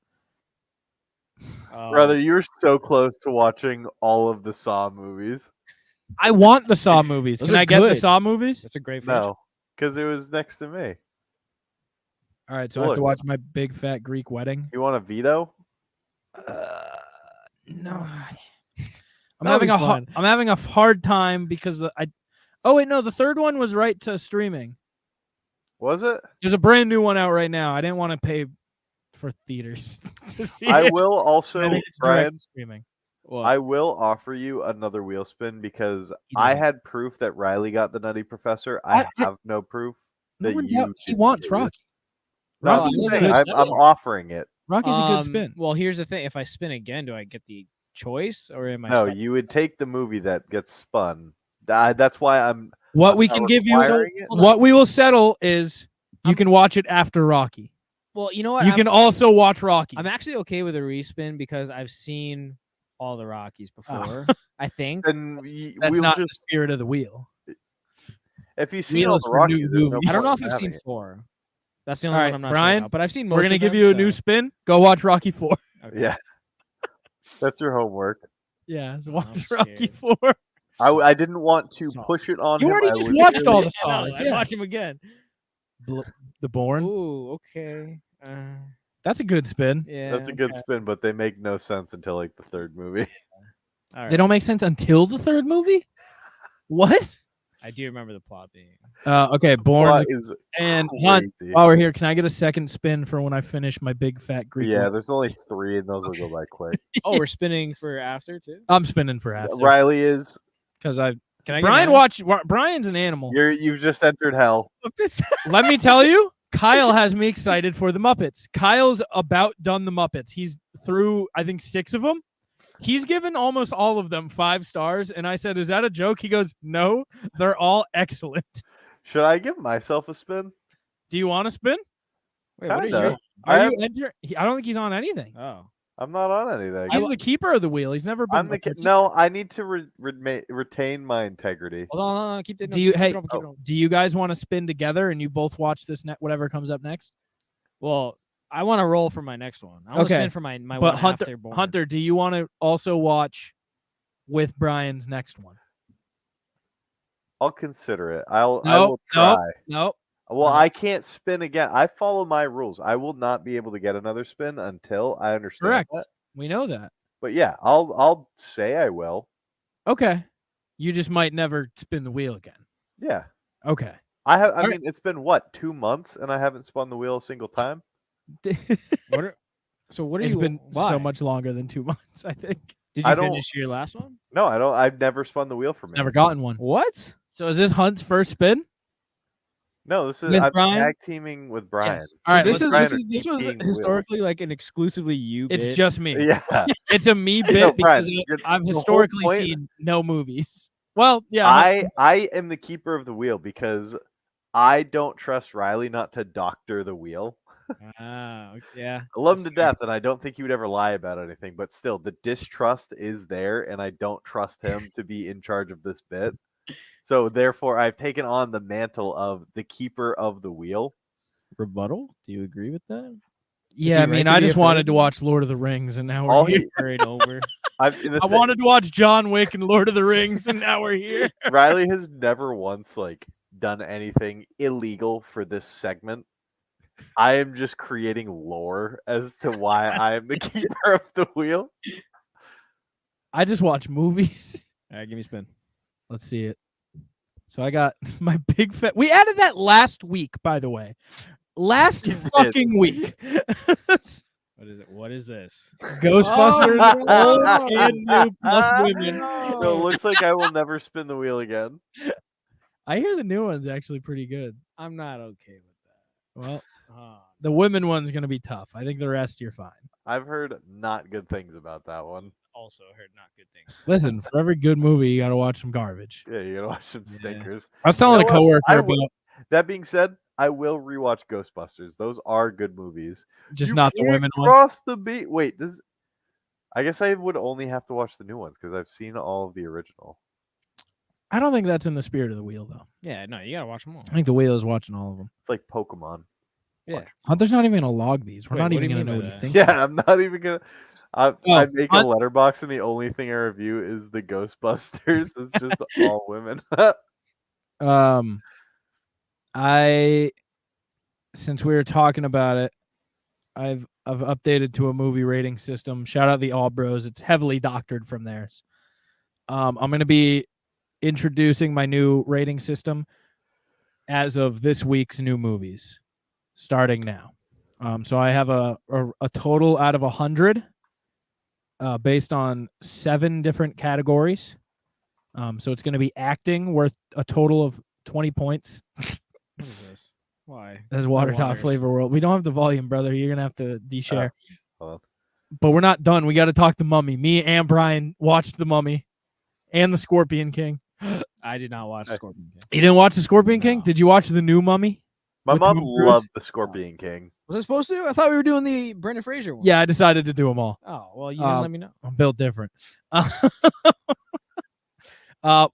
Brother, you're so close to watching all of the Saw movies. I want the Saw movies. Those Can are I get the good. Saw movies? That's a great franchise. No, because it was next to me. All right. So I have to Look. watch my big fat Greek wedding. You want a veto? No. I'm That'll be having fun. I'm having a hard time because Oh wait, no, the third one was right to streaming. Was it? There's a brand new one out right now. I didn't want to pay for theaters to see I it. will also, I think it's Brian. direct to streaming. Well, I will offer you another wheel spin because He I doesn't. had proof that Riley got the Nutty Professor. I I- have no proof No that one you. doubt- he didn't wants get it. Rocky. No, I'm, Rocky's just a saying, good I'm spin. offering it. Rocky's a good spin. Well, here's the thing: if I spin again, do I get the choice, or am I? No, stuck? you would take the movie that gets spun. That's why I'm. What I'm we not can give you, requiring it. what we will settle is you can watch it after Rocky. Well, you know what? You can also watch Rocky. I'm actually okay with a respin because I've seen all the Rockies before. I think. And That's we'll not just, the spirit of the wheel. if you see Wheel all is the for new Rockies, there's no movies. I don't know point if in I've seen having it. 4. That's the only All one right, I'm not Brian, sure about. But I've seen most We're gonna of give them, you a so- new spin. Go watch Rocky 4. Okay. Yeah, that's your homework. Yeah, so I'm watch Rocky scared. 4. I didn't want to Sorry. push it on You him. already I just was watched all really- the I know, songs. I'd Yeah. watch him again. The Born. Ooh, okay. That's a good spin. Yeah. That's a good okay. spin, but they make no sense until like the third movie. All right. They don't make sense until the third movie. What? I do remember the plot being. Okay, Born Plot is and Hunt. crazy. While we're here, can I get a second spin for when I finish my big fat Greek? Yeah, roll? there's only 3, and those will go by quick. Oh, we're spinning for after too. I'm spinning for after Riley is. because I. Can I? Brian Brian's an animal. You've just entered hell. Let me tell you, Kyle has me excited for the Muppets. Kyle's about done the Muppets. He's through, I think, 6 of them. He's given almost all of them 5 stars. And I said, is that a joke? He goes, no, they're all excellent. Should I give myself a spin? Do you want to spin? Wait, what are Kinda. you? Are you enter? I don't think he's on anything. Oh, I'm not on anything. He's the keeper of the wheel. He's never been. I'm the no. I need to retain my integrity. hold on. Keep it. Do you? keep Hey, it open, keep it open. do you guys want to spin together and you both watch this whatever comes up next? Well, I want to roll for my next one. I want to Okay. spin for my But one Hunter, after Born. Hunter, do you want to also watch with Brian's next one? I'll consider it. I will Nope, try. Nope. Well, I can't spin again. I follow my rules. I will not be able to get another spin until I understand Correct. that. We know that. But yeah, I'll say I will. Okay. You just might never spin the wheel again. Yeah. Okay. I All mean, it's been what, 2 months, and I haven't spun the wheel a single time. What are, so what are It's you? been why? so much longer than 2 months, I think. Did I you don't- finish your last one? No, I don't. I've never spun the wheel for me. Never gotten one. What? So is this Hunt's first spin? No, this is With I'm Brian? tag teaming with Brian. Yes. All right. this let's is try this was keep the wheel. historically like an exclusively you. It's bit. just me. Yeah. It's a me bit No, Brian, because the I've whole historically point- seen no movies. Well, yeah. I am the keeper of the wheel because I don't trust Riley not to doctor the wheel. Ah, yeah. I love him That's to death, and I don't think he would ever lie about anything. But still, the distrust is there, and I don't trust him to be in charge of this bit. So therefore, I've taken on the mantle of the keeper of the wheel. Rebuttal? Do you agree with that? Yeah, he I mean, right to I be just wanted afraid? to watch Lord of the Rings, and now we're All here. he, Carried over. I wanted to watch John Wick and Lord of the Rings, and now we're here. Riley has never once done anything illegal for this segment. I am just creating lore as to why I am the keeper of the wheel. I just watch movies. All right, give me a spin. Let's see it. So I got my big fat. We added that last week, by the way. Last You did. fucking week. What is it? What is this? Ghostbusters, Oh, old and new plus women. So it looks like I will never spin the wheel again. I hear the new one's actually pretty good. I'm not okay with that. Well, Oh, the women one's gonna be tough. I think the rest you're fine. I've heard not good things about that one. also heard not good things. Listen, for every good movie, you gotta watch some garbage. Yeah, you gotta watch some Yeah. stinkers. I was telling You know a what? coworker I about will- That being said, I will rewatch Ghostbusters. Those are good movies. just You not the can't women one. cross the beat. Wait, I guess I would only have to watch the new ones because I've seen all of the original. I don't think that's in the spirit of the wheel, though. Yeah, no, you gotta watch them all. I think the wheel is watching all of them. It's like Pokemon. Yeah. Hunter's not even gonna log these. We're Wait, not what do even you gonna know mean what by he that? thinks. Yeah, I'm not even gonna. I make a Hunt- letterbox, and the only thing I review is the Ghostbusters. It's just all women. Since we were talking about it, I've updated to a movie rating system. Shout out the All Bros. It's heavily doctored from theirs. I'm going to be introducing my new rating system as of this week's new movies, starting now. So I have a total out of 100 based on 7 different categories. So it's going to be acting worth a total of 20 points. What is this? Why? That's Water Top Waters. Flavor World. We don't have the volume, brother. You're gonna have to de-share. hold on. But we're not done. We got to talk the Mummy. Me and Brian watched the Mummy and the Scorpion King. I did not watch Scorpion King. You didn't watch the Scorpion King? No. Did you watch the new Mummy My with mom Tom Cruise. loved The Scorpion King. Was I supposed to? I thought we were doing the Brendan Fraser one. Yeah, I decided to do them all. Oh, well, you didn't let me know. I'm built different.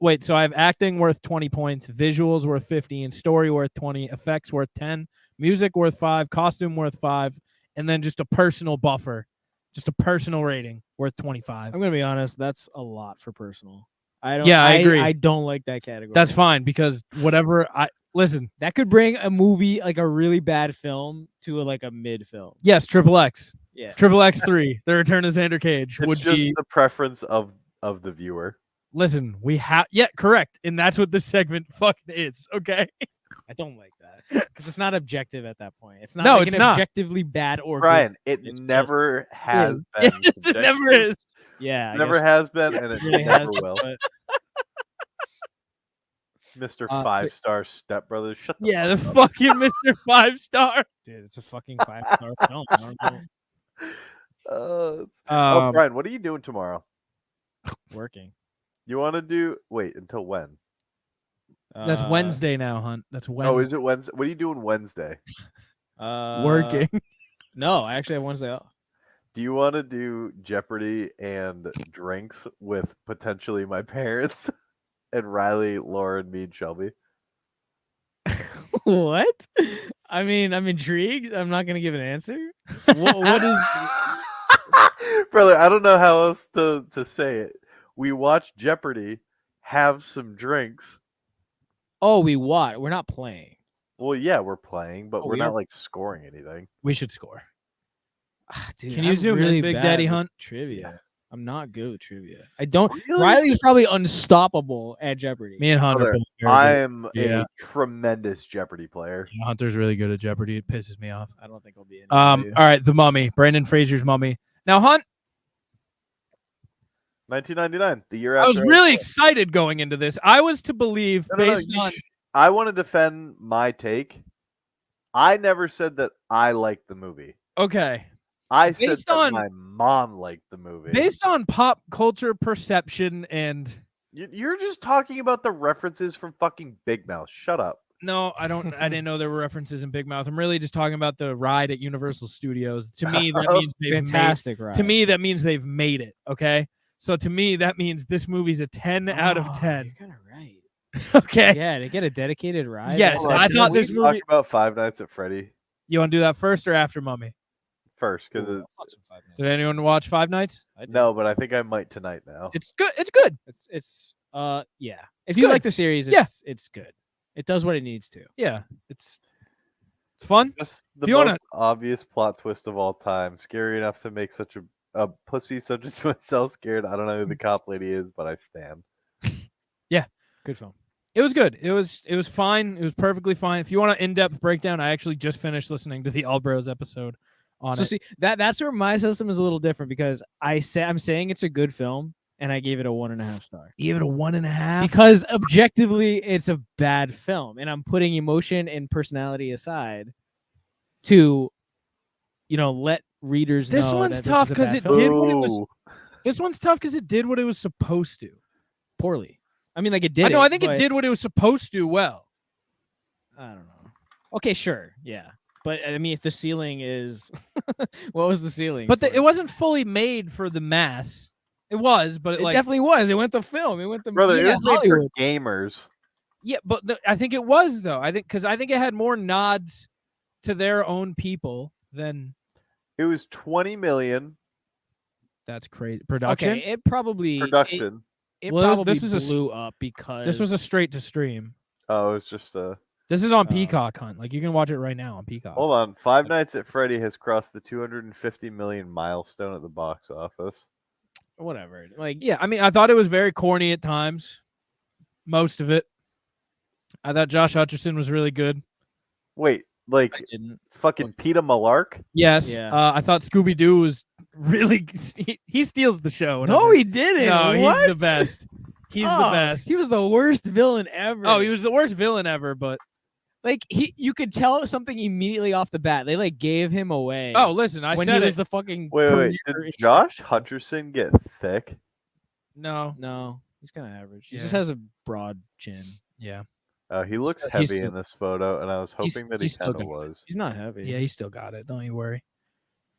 Wait, so I have acting worth 20 points, visuals worth 15, story worth 20, effects worth 10, music worth 5, costume worth 5, and then just a personal buffer, just a personal rating worth 25. I'm gonna be honest. That's a lot for personal. I agree. I don't like that category. That's fine because whatever listen. That could bring a movie like a really bad film to a mid film. Yes, Triple X. Yeah. Triple X 3, The Return of Xander Cage It's would just be. the preference of the viewer. Listen, we have correct, and that's what this segment fucking is. Okay. I don't like that because it's not objective at that point. It's not No, like it's an not. objectively bad or Brian, good. it never has is. been. Yes, it never is. Yeah, I Never guess has been, and it really never has, will. but Mr. 5-star stepbrother, shut the Yeah, the fucking Mr. 5-star. dude, it's a fucking 5-star film. I don't know. Brian, what are you doing tomorrow? Working. You want to do? Wait, until when? That's Wednesday now, Hunt. That's Wednesday. Oh, is it Wednesday? What are you doing Wednesday? Working. No, I actually have Wednesday off. Do you want to do Jeopardy and drinks with potentially my parents and Riley, Lauren, me, and Shelby? What? I mean, I'm intrigued. I'm not gonna give an answer. What is? Brother, I don't know how else to say it. We watch Jeopardy, have some drinks. Oh, we what? We're not playing. Well, yeah, we're playing, but Oh, we're we not are- like scoring anything. We should score. Dude, Can you I'm zoom really in, Big bad Daddy with Hunt? Trivia. Yeah. I'm not good with trivia. I don't. Really? Riley's probably unstoppable at Jeopardy. Me and Hunt are Brother, both very I good. am Yeah. a tremendous Jeopardy player. Yeah, Hunter's really good at Jeopardy. It pisses me off. I don't think I'll be in. All right, The Mummy. Brandon Fraser's Mummy. Now, Hunt, 1999, the year I after. was really excited going into this. I was to believe based on I want to defend my take. I never said that I liked the movie. okay. I said Based that on- my mom liked the movie. Based on pop culture perception and You're just talking about the references from fucking Big Mouth. Shut up. no, I didn't know there were references in Big Mouth. I'm really just talking about the ride at Universal Studios. To me, that means they've Fantastic, right? To me, that means they've made it. Okay. So to me, that means this movie's a 10 out of 10. You're kind of right. Okay. Yeah, to get a dedicated ride. Yes, that's Hold on, I can thought we this talk movie- about Five Nights at Freddy You want to do that first or after Mummy? first, because Did anyone watch Five Nights? no, but I think I might tonight now. It's good. It's good. It's yeah. If you good. like the series, Yeah. it's good. It does what it needs to. Yeah. It's fun. Just the If you most wanna- obvious plot twist of all time. Scary enough to make such a pussy such as myself scared. I don't know who the cop lady is, but I stand. Good film. It was good. It was fine. It was perfectly fine. If you want an in-depth breakdown, I actually just finished listening to the All Bros episode on So it. see that's where my system is a little different because I'm saying it's a good film and I gave it a 1.5 star. You give it a 1.5 Because objectively it's a bad film and I'm putting emotion and personality aside to let readers This know one's that tough this is a 'cause bad it film. did what it was- Ooh. This one's tough because it did what it was supposed to. poorly. I mean, like it did. I know. I think it but did what it was supposed to well. I don't know. Okay, sure, yeah, but I mean, if the ceiling is, what was the ceiling? But for it wasn't fully made for the mass. It was, but It like definitely was. It went to film. It went to Brother, it yeah, was made for Hollywood. gamers. yeah, but I think it was though. I think because I think it had more nods to their own people than It was 20 million that's crazy production. Okay, it probably production. It Well, probably this was a blew up because This was a straight to stream. Oh, it was just This is on Oh. Peacock, Hunt. Like you can watch it right now on Peacock. hold on. Five Nights at Freddy has crossed the 250 million milestone at the box office. whatever. Like Yeah, I mean, I thought it was very corny at times. Most of it. I thought Josh Hutcherson was really good. Wait, like I didn't. fucking Peter Malark? Yes. Yeah. I thought Scooby Doo was really. He steals the show. and No, I'm- he didn't. No, what? he's the best. He's the Oh, best. He was the worst villain ever. Oh, he was the worst villain ever. But like you could tell something immediately off the bat. They like gave him away. oh, listen, I when said he was it. the fucking Wait. premier Did Josh Hutcherson get thick? No. No, he's kind of average. He Yeah. just has a broad chin. Yeah. He looks He's heavy still- in this photo, and I was hoping that he he's still kind of got was. He's not heavy. Yeah, he still got it. Don't you worry.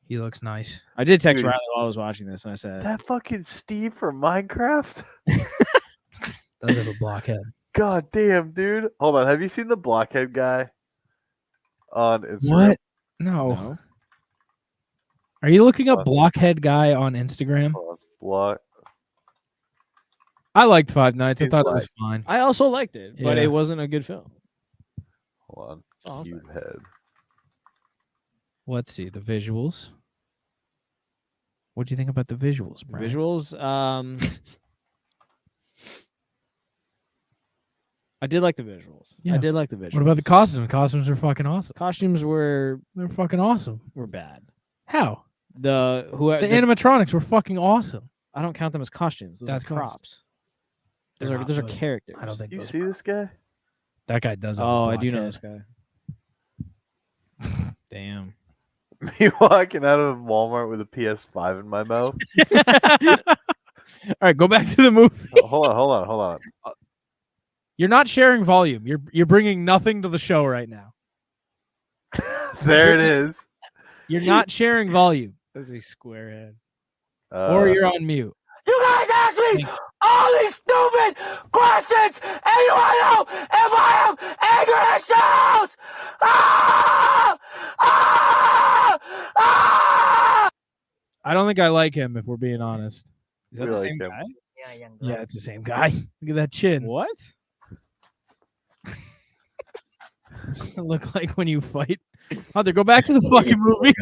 He looks nice. I did text Dude. Riley while I was watching this, and I said, That fucking Steve from Minecraft? Does have a blockhead. God damn, dude. Hold on. Have you seen the blockhead guy on Instagram? What? No. no. Are you looking up What? blockhead guy on Instagram? Hold on. Block. I liked Five Nights. I He's thought it black. was fine. I also liked it, but Yeah. it wasn't a good film. Hold on. That's all I'm saying. Cube head. Let's see the visuals. What do you think about the visuals, The Brian? visuals, I did like the visuals. Yeah. I did like the visuals. What about the costumes? Costumes are fucking awesome. costumes? Were They're fucking awesome. bad. How? The The animatronics were fucking awesome. I don't count them as costumes. Those That's are props. Those They're are not those are good. characters. I don't think You those see this guy? that guy does. Have a Oh, I do know blockhead. this guy. Damn. Me walking out of Walmart with a PS5 in my mouth. All right, go back to the movie. Oh, hold on. You're not sharing volume. You're bringing nothing to the show right now. There it is. You're not sharing volume, That's a squarehead. or you're on mute. You guys ask me all these stupid questions, and you want to know if I have anger issues! Ah! Ah! Ah! I don't think I like him, if we're being honest. Is that We the like same him. guy? Yeah, it's the same guy. Look at that chin. What? What's it look like when you fight? Hunter, go back to the fucking movie.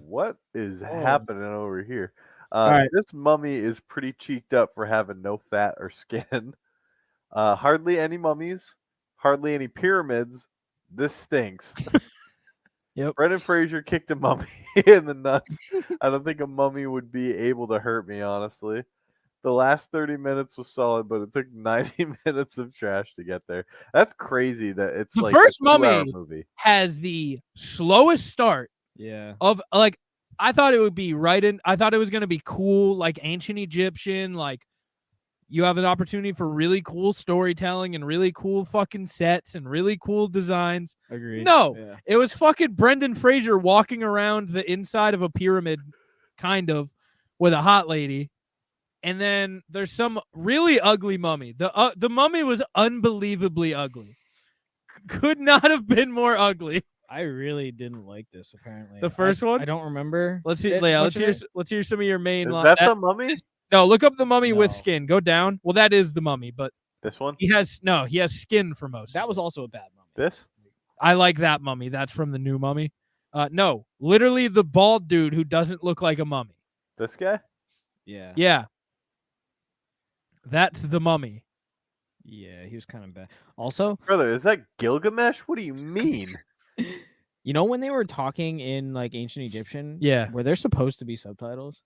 What is Oh. happening over here? right. This mummy is pretty cheeked up for having no fat or skin. Hardly any mummies, hardly any pyramids. This stinks. Yep. Brendan Fraser kicked a mummy in the nuts. I don't think a mummy would be able to hurt me, honestly. The last 30 minutes was solid, but it took 90 minutes of trash to get there. That's crazy that it's The like first a 2-hour Mummy- movie. Has the slowest start Yeah. of like. I thought it would be right in. I thought it was gonna be cool, like ancient Egyptian. Like you have an opportunity for really cool storytelling and really cool fucking sets and really cool designs. Agreed. No. Yeah. It was fucking Brendan Fraser walking around the inside of a pyramid, kind of, with a hot lady. And then there's some really ugly mummy. The mummy was unbelievably ugly. Could not have been more ugly. I really didn't like this. Apparently, The first one? I don't remember. Let's hear, it yeah, much let's of hear let's hear some of your main. Is li- that the mummy? No, look up the mummy with No. skin. Go down. Well, that is the mummy, but This one? he has skin for most. That of was it. also a bad mummy. This? I like that mummy. That's from the new mummy. No, literally the bald dude who doesn't look like a mummy. This guy? Yeah. Yeah, that's the mummy. Yeah, he was kind of bad. Also, Brother, is that Gilgamesh? What do you mean? you know when they were talking in like ancient Egyptian, Yeah. were there supposed to be subtitles?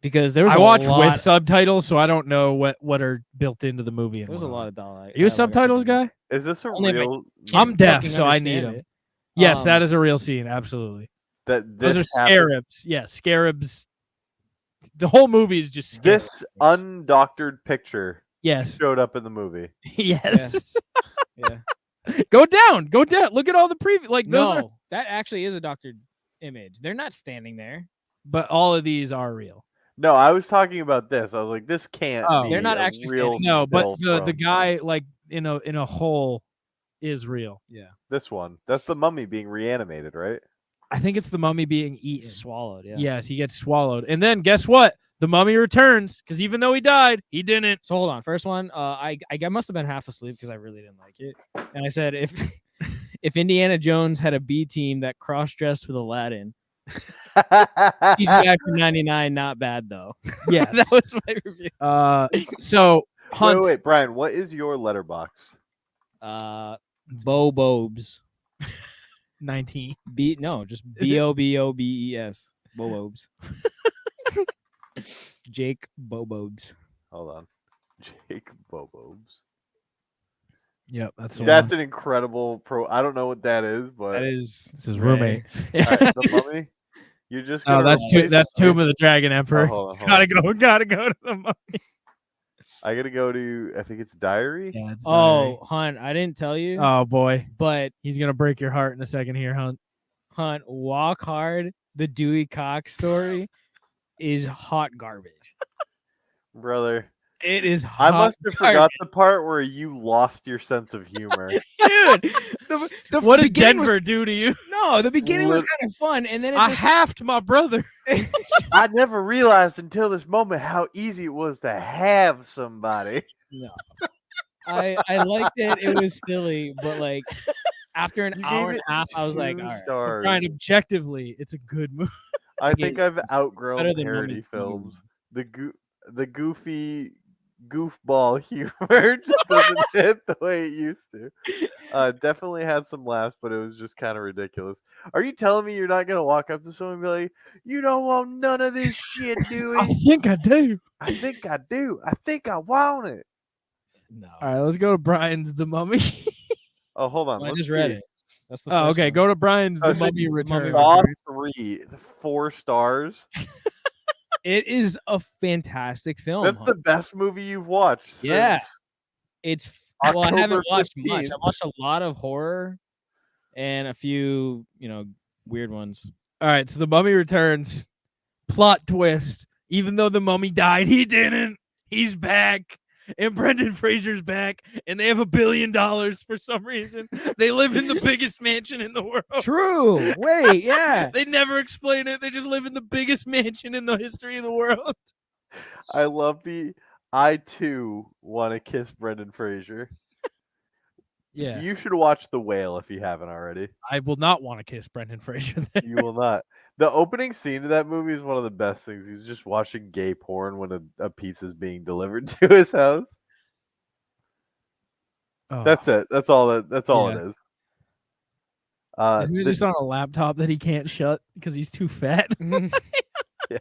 Because there was I a watch lot, with subtitles, so I don't know what are built into the movie. There was a lot of dialogue. Are you a subtitles guy? Is this a Only if I real I'm deaf, fucking so I need understand them. it. Yes, that Um, is a real scene. Absolutely. that Those this are happened? scarabs. Yeah, scarabs. The whole movie is just scarabs. This undoctored picture Yes. showed up in the movie. Yes. Yeah. Go down. Go down. Look at all the preview. Like those No, are, that actually is a doctored image. They're not standing there. but all of these are real. No, I was talking about this. I was like, this can't Oh. be They're not a actually real standing. No, but still the from guy like in a hole is real. Yeah. this one. That's the mummy being reanimated, right? I think it's the mummy being eaten. Swallowed. Yeah. Yes, he gets swallowed. And then guess what? The mummy returns because even though he died, he didn't. So hold on. First one, I must have been half asleep because I really didn't like it. And I said if if Indiana Jones had a B team that cross dressed with Aladdin, he's back for 99. Not bad though. Yes. That was my review. So Hunt. Wait, Brian, what is your letterbox? Bobobes. 19. Just Is it? Bobobes. Bobobes. Jake Bobobes. Hold on. Jake Bobobes. Yep, that's the That's one. an incredible I don't know what that is, but That is It's his Ray. roommate. the mummy. You're just Oh, gonna that's replace that's the mummy? Tomb of the Dragon Oh, Emperor. hold on. Gotta go to the mummy. I gotta go to. I think it's Diary. Yeah, it's Oh, Hunt, I didn't tell you, oh boy, but he's gonna break your heart in a second here, Hunt. Hunt, Walk Hard, the Dewey Cox story is hot garbage. Brother. It is I hot must have garbage. forgot the part where you lost your sense of humor. Dude, What did beginning Denver do to you? No, the beginning was Lit- kind of fun, and then it I just halved my brother. I never realized until this moment how easy it was to have somebody. no. I liked it. It was silly, but like after an You hour gave and a half, I was like, 2 all right. stars. Brian, objectively, it's a good movie. I think I've it's outgrown better than parody Mummy 2. films. The goofy goofball humor just doesn't hit the way it used to. Definitely had some laughs, but it was just kind of ridiculous. Are you telling me you're not gonna walk up to someone and be like, "You don't want none of this shit, do I you?" think I do. I think I do. I think I want it. No. All right, let's go to Brian's The Mummy. Oh, hold on. Well, I Let's just see. read it. That's the Oh, first okay. one. Go to Brian's Oh, The so Mummy Mummy Returns. Saw Returns. 3, 4 stars. It is a fantastic film. That's the best movie you've watched. Yeah. Since It's well, I haven't October watched much. 15th. I watched a lot of horror and a few, weird ones. All right, so The Mummy Returns. Plot twist. Even though the mummy died, he didn't. He's back. And Brendan Fraser's back. And they have $1 billion for some reason. They live in the biggest mansion in the world. True. Wait, yeah. They never explain it. They just live in the biggest mansion in the history of the world. I love I too want to kiss Brendan Fraser. Yeah. You should watch The Whale if you haven't already. I will not want to kiss Brendan Fraser. You will not. The opening scene of that movie is one of the best things. He's just watching gay porn when a pizza is being delivered to his house. Oh. That's it. That's all. That's all Yeah. it is. Isn't it just on a laptop that he can't shut because he's too fat? Yeah.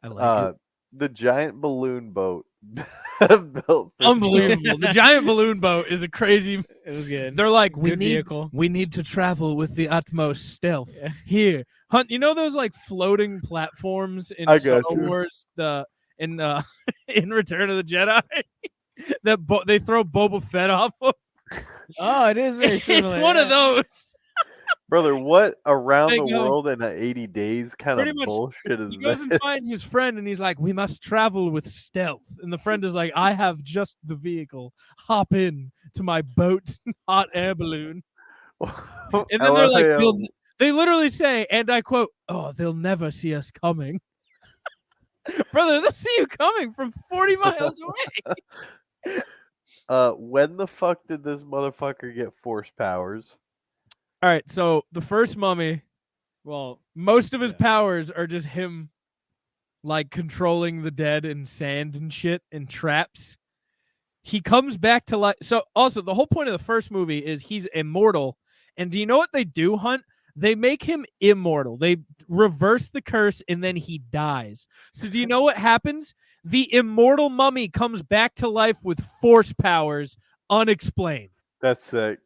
I like it. The giant balloon boat built. For Unbelievable. The giant balloon boat is a crazy. It was good. They're like, Good vehicle. we need to travel with the utmost stealth. Yeah. Here, Hunt. You know those like floating platforms in I Star got you. Wars, in Return of the Jedi, that they throw Boba Fett off of. Oh, it is very similar. It's one of those. Brother, what around They the go- world in 80 days kind Pretty of much, bullshit is He goes this? and finds his friend, and he's like, "We must travel with stealth." And the friend is like, "I have just the vehicle. Hop in to my boat, hot air balloon." And then they're like, they literally say, and I quote, "Oh, they'll never see us coming." Brother, they'll see you coming from 40 miles away. When the fuck did this motherfucker get force powers? All right, so the first Mummy, Well, most of his powers are just him, like, controlling the dead and sand and shit and traps. He comes back to life. So, also, the whole point of the first movie is he's immortal. And do you know what they do, Hunt? They make him immortal. They reverse the curse, and then he dies. So, do you know what happens? The immortal mummy comes back to life with force powers, unexplained. That's sick.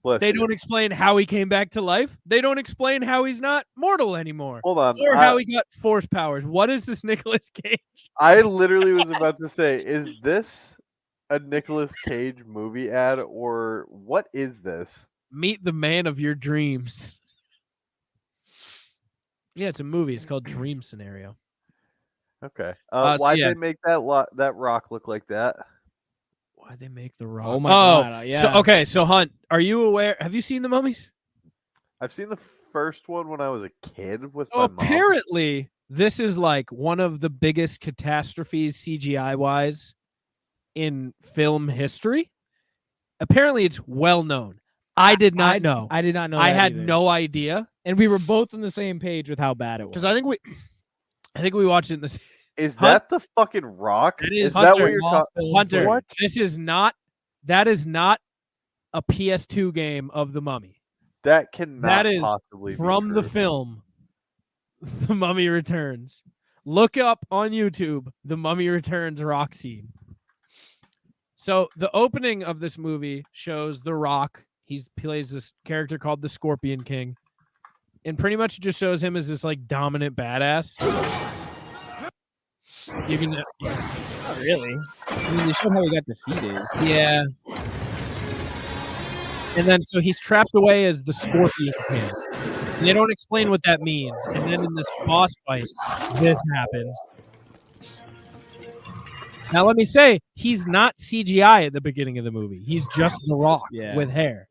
Bless They you. don't explain how he came back to life. They don't explain how he's not mortal anymore. Hold on. Or how he got force powers. What is this Nicolas Cage? I literally was about to say, is this a Nicolas Cage movie ad or what is this? Meet the man of your dreams. Yeah, it's a movie. It's called Dream Scenario. Okay. So Why'd yeah. they make that rock look like that? Why'd they make the rock? Oh my God, yeah. So okay, so Hunt, are you aware? Have you seen the Mummies? I've seen the first one when I was a kid with Oh, my mom. apparently, this is like one of the biggest catastrophes CGI wise in film history. Apparently, it's well known. I did not know. I did not know. I that had either. no idea and we were both on the same page with how bad it was. because I think we watched it in the Is Hunt- that the fucking rock? It is that Hunter. what you're talking? Hunter. What? This is not. That is not a PS2 game of the Mummy. That cannot That is possibly from be the true. film The Mummy Returns. Look up on YouTube The Mummy Returns rock scene. So the opening of this movie shows The Rock. He plays this character called the Scorpion King, and pretty much just shows him as this like dominant badass. You can not really. I mean, they showed how he got defeated. Yeah. And then so he's trapped away as the Scorpion King. And they don't explain what that means. And then in this boss fight, this happens. Now let me say, he's not CGI at the beginning of the movie. He's just The Rock with hair.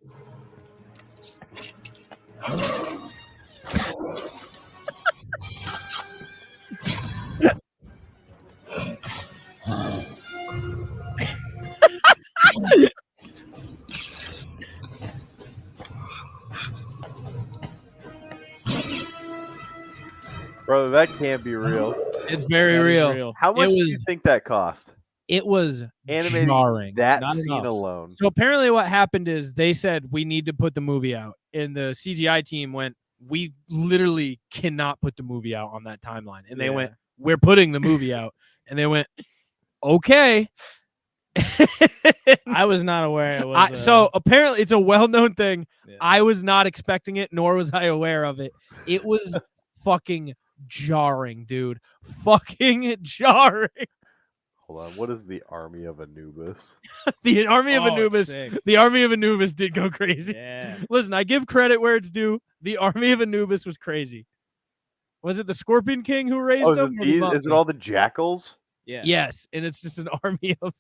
Brother, that can't be real. It's very real. How much do you think that cost? It was Animating jarring. that scene alone. So apparently what happened is they said, we need to put the movie out. And the CGI team went, we literally cannot put the movie out on that timeline. And they went, we're putting the movie out. And they went, okay. I was not aware it was. So apparently it's a well-known thing. Yeah. I was not expecting it, nor was I aware of it. It was fucking jarring, dude. Fucking jarring. Hold on. What is the Army of Anubis? The Army of Anubis. The Army of Anubis did go crazy. Yeah. Listen, I give credit where it's due. The Army of Anubis was crazy. Was it the Scorpion King who raised them? Is it all the jackals? Yeah. Yes, and it's just an army of.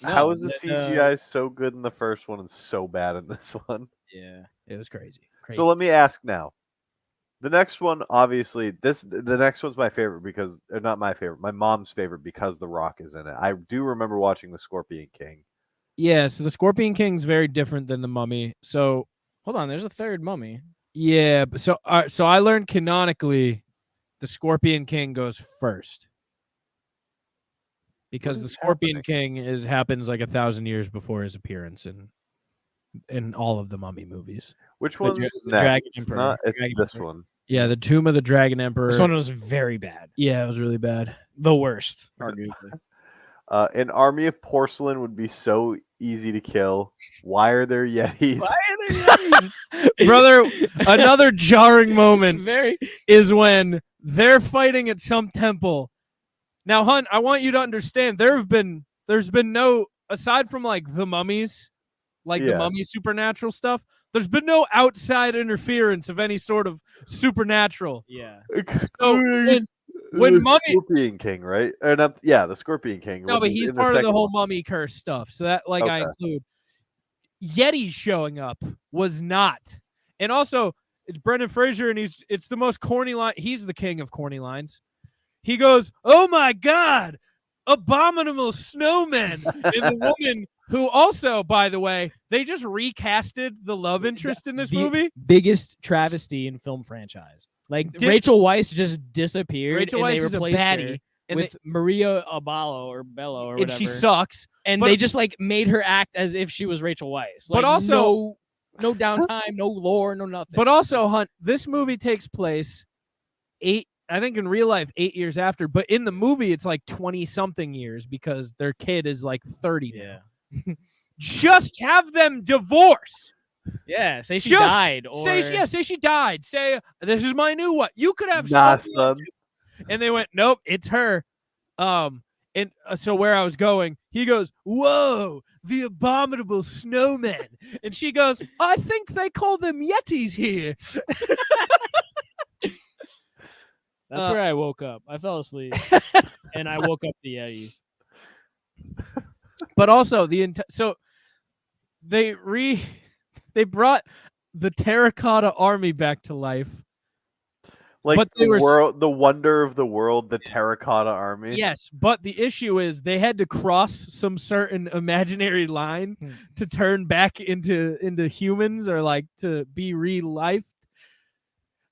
How is the CGI so good in the first one and so bad in this one? Yeah, it was crazy. So let me ask now. The next one, obviously, the next one's my favorite because, or not my favorite, my mom's favorite because The Rock is in it. I do remember watching The Scorpion King. Yeah, so The Scorpion King's very different than The Mummy. So hold on, there's a third mummy. Yeah, so I learned canonically, The Scorpion King goes first. Because the Scorpion King happens like 1,000 years before his appearance in all of the Mummy movies. Which one's the Dragon Emperor? It's this one. Yeah, the Tomb of the Dragon Emperor. This one was very bad. Yeah, it was really bad. The worst, arguably. An army of porcelain would be so easy to kill. Why are there Yetis? Brother, another jarring moment is when they're fighting at some temple. Now, Hunt, I want you to understand there's been no, aside from like the mummies, the mummy supernatural stuff, there's been no outside interference of any sort of supernatural. Yeah. So when Mummy Scorpion King, right? Or not, yeah, the Scorpion King. No, but he's part of the whole mummy curse stuff. So that I include. Yeti's showing up was not. And also, it's Brendan Fraser, and it's the most corny line. He's the king of corny lines. He goes, "Oh my God, abominable snowmen." And the woman who also, by the way, they just recasted the love interest in this movie. Biggest travesty in film franchise. Like Rachel Weisz just disappeared. Rachel Weisz is a baddie. With Maria Bello or whatever. And she sucks. And they just like made her act as if she was Rachel Weisz. Like, but also no downtime, no lore, no nothing. But also, Hunt, this movie takes place I think in real life 8 years after, but in the movie it's like 20-something years because their kid is like 30 now. Yeah. Just have them divorce. Yeah, say she died. Or say she died. Say this is my new one. You could have son. And they went, nope, it's her. And so where I was going, he goes, "Whoa, the abominable snowmen," and she goes, "I think they call them Yetis here." That's where I woke up. I fell asleep, and I woke up the Yetis. But also so they brought the terracotta army back to life. Like but the wonder of the world, the terracotta army. Yes, but the issue is they had to cross some certain imaginary line to turn back into humans or like to be re-lifed.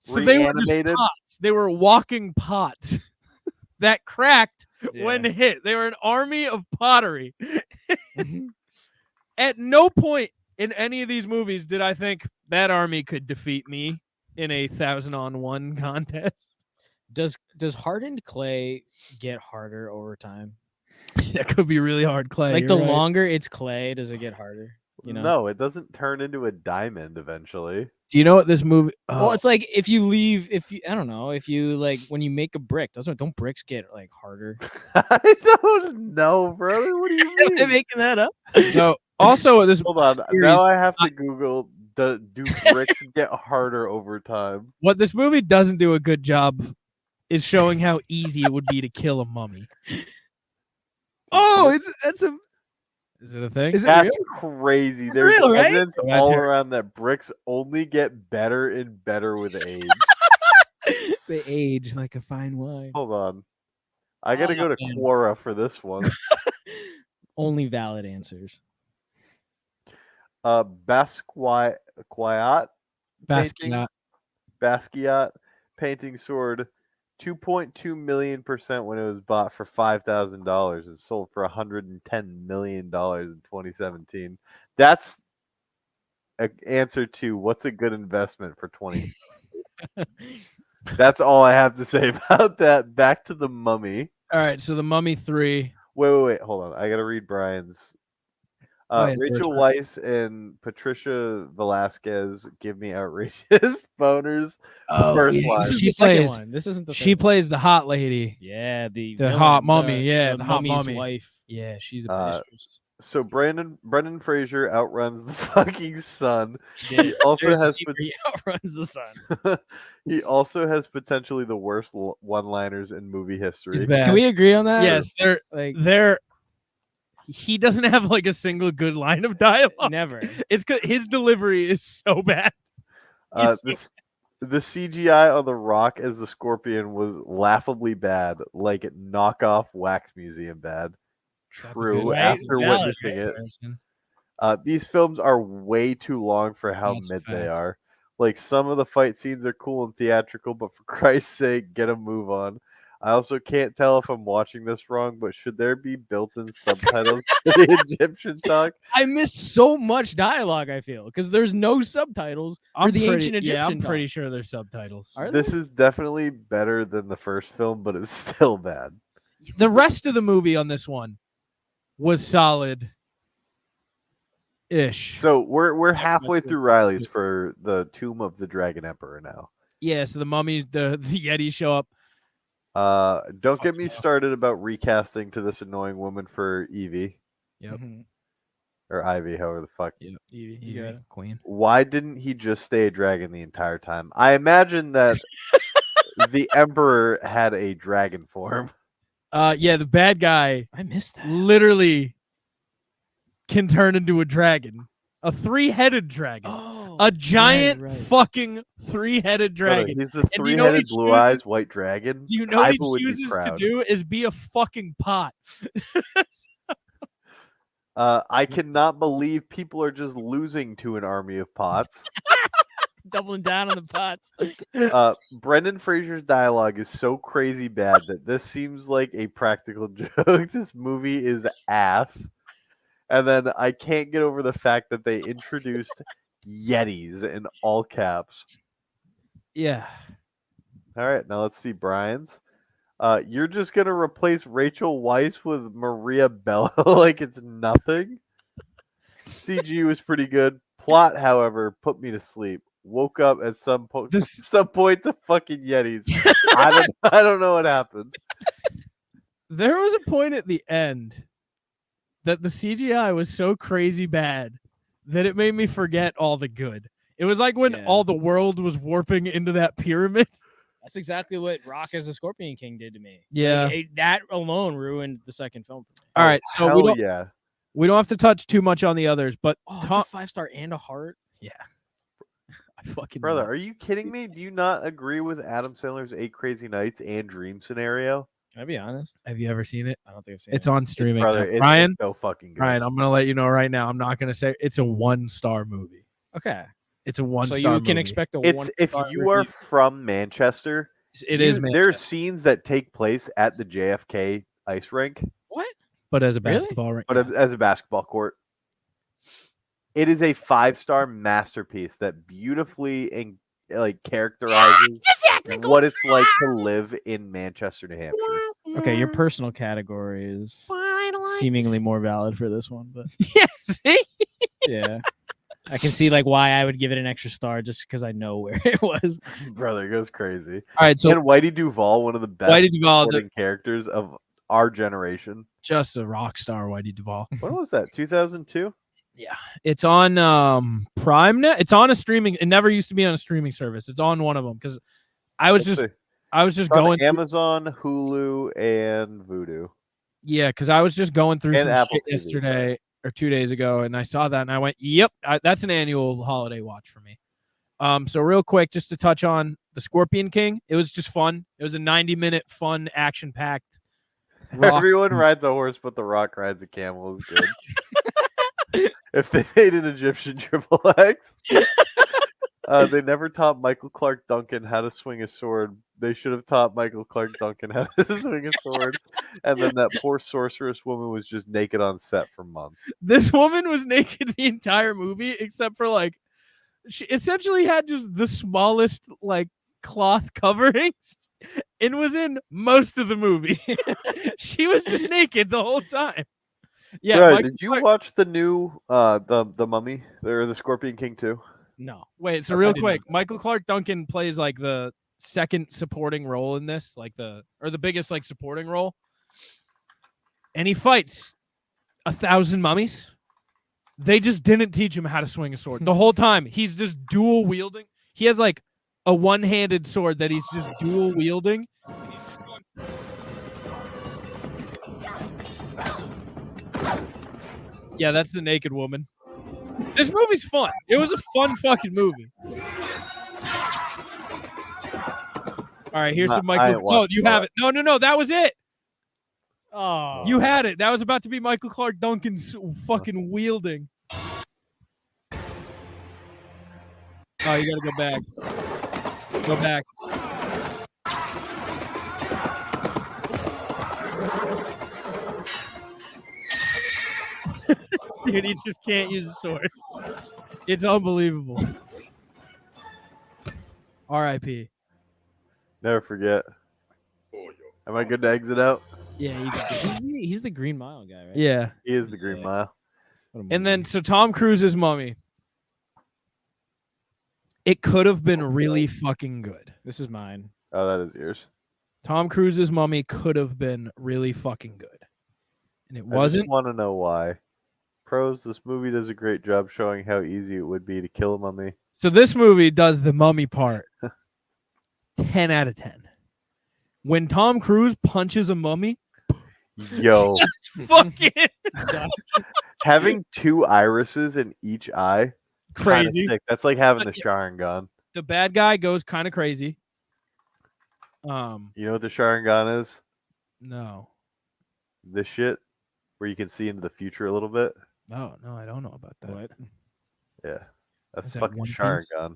So they were just pots. They were walking pots that cracked when hit. They were an army of pottery. At no point in any of these movies did I think that army could defeat me in a 1,000-on-1 contest. Does hardened clay get harder over time? That could be really hard clay. Like the longer it's clay, does it get harder? You know? No, it doesn't turn into a diamond eventually. Do you know what this movie? Oh, Well, it's like if you I don't know, if you like when you make a brick, don't bricks get like harder? I don't know, brother. What do you Am I mean? making that up? so also this Hold on. series, Now I have to Google. Do bricks get harder over time? what this movie doesn't do a good job is showing how easy it would be to kill a mummy. That's a Is it a thing? Is it That's real? crazy. It's There's real, right? evidence Yeah, all Terry. around that bricks only get better and better with age. They age like a fine wine. Hold on. I gotta go to man. Quora for this one. Only valid answers. Basquiat painting, Basquiat. Basquiat painting sword, 2.2 million% when it was bought for $5,000 and sold for $110 million in 2017. That's an answer to what's a good investment for 20. That's all I have to say about that. Back to the Mummy. All right, so the Mummy 3. Wait. Hold on. I gotta read Brian's. Yeah, Rachel George. Weisz and Patricia Velasquez give me outrageous boners. The first line. This is She the second plays- one. This isn't the She third one. plays the hot lady. Yeah, the hot villain, mummy, yeah, the hot mummy's mummy. wife. Yeah, she's a Uh, mistress. So Brendan Fraser outruns the fucking sun. Yeah, He also there's a has scene where he outruns the sun. he also has potentially the worst one-liners in movie history. It's bad. Can we agree on that? Yes, they're he doesn't have like a single good line of dialogue. Never. It's 'cause his delivery is so bad. The CGI on the Rock as the Scorpion was laughably bad, like knockoff Wax Museum bad. True. Right? After Valid, witnessing it, these films are way too long for how That's a mid they fact. are. Like some of the fight scenes are cool and theatrical, but for Christ's sake, get a move on. I also can't tell if I'm watching this wrong, but should there be built-in subtitles for the Egyptian talk? I missed so much dialogue, I feel, because there's no subtitles for the ancient Egyptian. Yeah, I'm talk. pretty sure there's subtitles. Are This is definitely better than the first film, but it's still bad. The rest of the movie on this one was solid ish. So we're halfway through Riley's for the Tomb of the Dragon Emperor now. Yeah, so the mummies, the Yetis show up. Don't get me started about recasting to this annoying woman for Evie Yep. Mhm. or Ivy, however the fuck. Yep. You Yeah, got it. Queen. Why didn't he just stay a dragon the entire time? I imagine that the Emperor had a dragon form. Yeah, the bad guy I missed that. literally can turn into a dragon. A 3-headed dragon. Oh, A giant right. fucking 3-headed Brother, dragon. he's the And do you know what he three-headed, blue chooses? eyes, white dragon. Do you know what he Kaiba would be chooses to proud. do is be a fucking pot. I cannot believe people are just losing to an army of pots. Doubling down on the pots. Brendan Fraser's dialogue is so crazy bad that this seems like a practical joke. This movie is ass. And then I can't get over the fact that they introduced Yetis in all caps. Yeah. All right, now let's see Brian's. You're just gonna replace Rachel Weisz with Maria Bello like it's nothing. CG was pretty good. Plot, however, put me to sleep. Woke up at some point to fucking Yetis. I don't know what happened. There was a point at the end that the CGI was so crazy bad that it made me forget all the good. It was like when Yeah. all the world was warping into that pyramid. That's exactly what Rock as the Scorpion King did to me. Yeah. That alone ruined the second film for me. All right, so Hell yeah. we don't have to touch too much on the others, but Oh, it's Tom, a 5-star and a heart. I fucking Brother, love- are you kidding me? Do you not agree with Adam Sandler's 8 Crazy Nights and Dream scenario? Can I be honest? Have you ever seen it? I don't think I've seen It's it. on streaming. Brother, now. it's Ryan, so fucking good. Ryan, I'm gonna let you know right now. I'm not gonna say it's a 1-star movie. Okay. It's a 1-star. So you can movie. expect a It's one. if you are from Manchester, It is there are Manchester, scenes that take place at the JFK ice rink, What? but as a Really? basketball ring. but as a basketball court. It is a 5-star masterpiece that beautifully and characterizes what it's like to live in Manchester, New Hampshire. Okay, your personal category is seemingly more valid for this one, but Yeah, see? yeah. can see like why I would give it an extra star just because I know where it was. Brother goes crazy. All right, so And Whitey Duvall, one of the best Whitey Duvall, supporting characters of our generation. just a rock star, Whitey Duvall. What was that? 2002? Yeah, it's on Prime Net. It's on a streaming. It never used to be on a streaming service. It's on one of them because I was just It's going on Amazon, Hulu, and Vudu. Yeah, because I was just going through And some Apple shit TV, yesterday or 2 days ago, and I saw that, and I went, "Yep, that's an annual holiday watch for me." So real quick, just to touch on the Scorpion King, it was just fun. It was a 90-minute fun, action-packed. Everyone rides a horse, but The Rock rides a camel. Is good. If they made an Egyptian Triple X, they never taught Michael Clark Duncan how to swing a sword. They should have taught Michael Clark Duncan how to swing a sword. And then that poor sorceress woman was just naked on set for months. This woman was naked the entire movie, except for like, she essentially had just the smallest like cloth coverings and was in most of the movie. She was just naked the whole time. Yeah. Right, did you watch the new the Mummy or the Scorpion King 2? No. Wait, so real quick, Michael Clark Duncan plays like the second supporting role in this, like the biggest like supporting role. And he fights 1,000 mummies. They just didn't teach him how to swing a sword. The whole time he's just dual wielding. He has like a one-handed sword that he's just dual wielding. Yeah, that's the naked woman. This movie's fun. It was a fun fucking movie. All right, here's some Michael. Oh, you have it. No, that was it. Oh, You had it. That was about to be Michael Clark Duncan's fucking wielding. Oh, you gotta go back. Go back. Dude, he just can't use a sword. It's unbelievable. R.I.P. Never forget. Am I good to exit out? Yeah, he's the Green Mile guy, right? Yeah. He is the Green Mile. And then, so Tom Cruise's Mummy. It could have been really fucking good. This is mine. Oh, that is yours. Tom Cruise's Mummy could have been really fucking good. And it wasn't. I just want to know why. Pros, this movie does a great job showing how easy it would be to kill a mummy. So this movie does the mummy part 10 out of 10. When Tom Cruise punches a mummy, yo, fucking having two irises in each eye, crazy. That's like having the Sharingan. The bad guy goes kind of crazy. You know what the Sharingan is? No. This shit where you can see into the future a little bit. No, I don't know about that. What? Yeah, that's Is that fucking One Piece? Sharingan.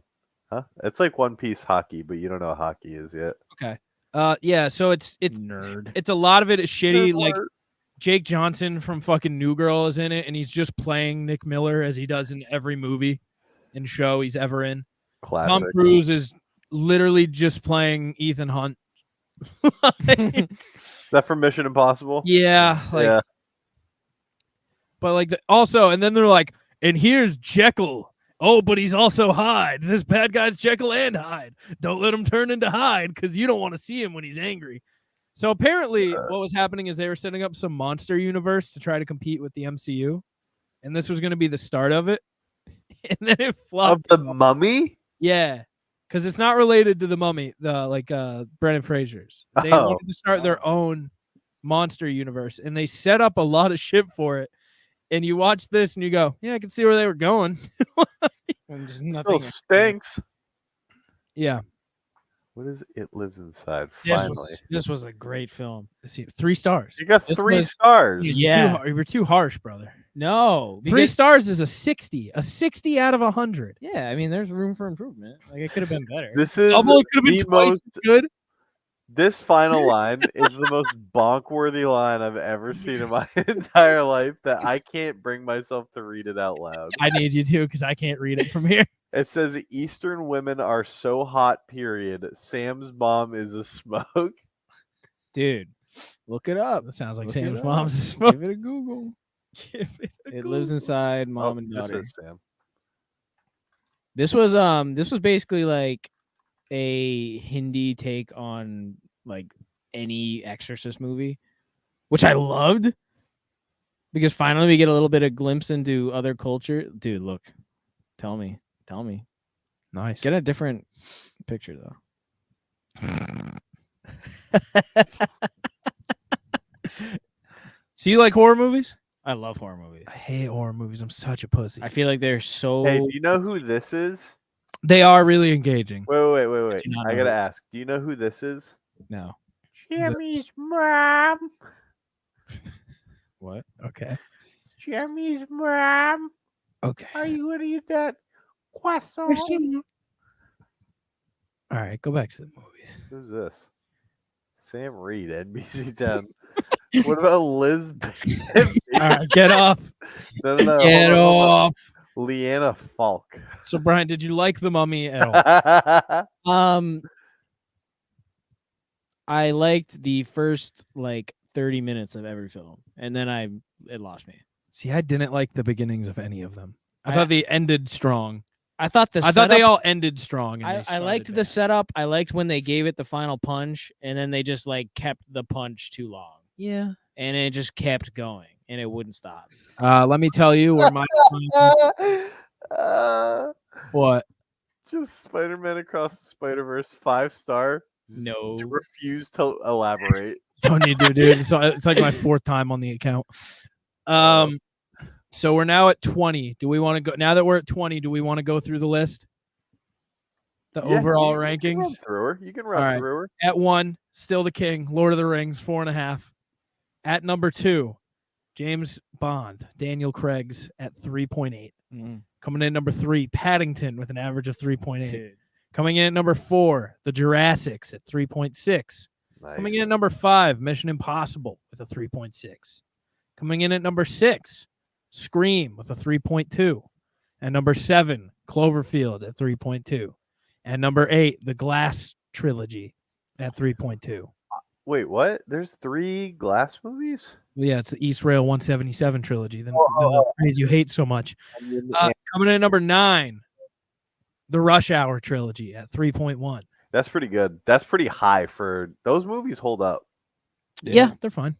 Huh? It's like One Piece hockey, but you don't know what hockey is yet. Okay. Yeah, so it's nerd. It's a lot of it is shitty. Nerd Like alert. Jake Johnson from fucking New Girl is in it, and he's just playing Nick Miller as he does in every movie and show he's ever in. Classic. Tom Cruise is literally just playing Ethan Hunt. Is that from Mission Impossible? Yeah, Yeah. But like also, and then they're like, and here's Jekyll. Oh, but he's also Hyde. This bad guy's Jekyll and Hyde. Don't let him turn into Hyde because you don't want to see him when he's angry. So apparently, what was happening is they were setting up some monster universe to try to compete with the MCU, and this was going to be the start of it. And then it flopped. Of the Mummy? Yeah, because it's not related to the Mummy. The Brendan Fraser's. They wanted to start their own monster universe, and they set up a lot of shit for it. And you watch this and you go, yeah, I can see where they were going. And just Still stinks. Yeah. What is It Lives Inside? This Finally. this was a great film. 3 stars. You got This 3 was- stars. Yeah. You were too harsh, brother. No. 3 stars is a 60. A 60 out of 100. Yeah, I mean, there's room for improvement. Like, it could have been better. This is Double, it could have been the twice most. as good. This final line is the most bonk-worthy line I've ever seen in my entire life that I can't bring myself to read it out loud. I need you to because I can't read it from here. It says, Eastern women are so hot, period. Sam's mom is a smoke. Dude, look it up. That sounds like Look Sam's it up. mom's a smoke. Give it a Google. Give it a It lives Google. inside mom and just daughter. says Sam. This was basically like a Hindi take on like any Exorcist movie, which I loved because finally we get a little bit of glimpse into other culture. Dude, look, tell me. Nice. Get a different picture though. So you like horror movies? I love horror movies. I hate horror movies. I'm such a pussy. I feel like they're so. Hey, do you know who this is? They are really engaging. Wait. do not I know gotta this. ask. Do you know who this is? No. Jimmy's mom. What? Okay. Jimmy's mom. Okay. Are you gonna eat that croissant? All right, go back to the movies. Who's this? Sam Reed, NBC 10. What about Liz? All right, get off. No, Get hold on. off. Leanna Falk. So, Brian, did you like The Mummy at all? I liked the first like 30 minutes of every film, and then it lost me. See, I didn't like the beginnings of any of them. I thought they ended strong. I thought thought they all ended strong. And I liked the setup. I liked when they gave it the final punch, and then they just like kept the punch too long. Yeah. And it just kept going, and it wouldn't stop. Let me tell you where my what? Just Spider-Man Across the Spider-Verse 5-star. No. Refuse to elaborate. Don't you do, dude? It's like my 4th time on the account. So we're now at 20. Do we want to go now that we're at 20? Do we want to go through the list? The overall rankings. You can run through her. At 1, still the king. Lord of the Rings, 4.5. At number 2, James Bond, Daniel Craig's at 3.8. Coming in at number 3, Paddington with an average of 3.8. Dude. Coming in at number 4, The Jurassics at 3.6. Nice. Coming in at number 5, Mission Impossible with a 3.6. Coming in at number 6, Scream with a 3.2. And number 7, Cloverfield at 3.2. And number 8, The Glass Trilogy at 3.2. Wait, what? There's 3 Glass movies? Well, yeah, it's the East Rail 177 trilogy. The phrase you hate so much. Coming in at number 9, The Rush Hour trilogy at 3.1. That's pretty good. That's pretty high for those movies. Hold up. Yeah, they're fine.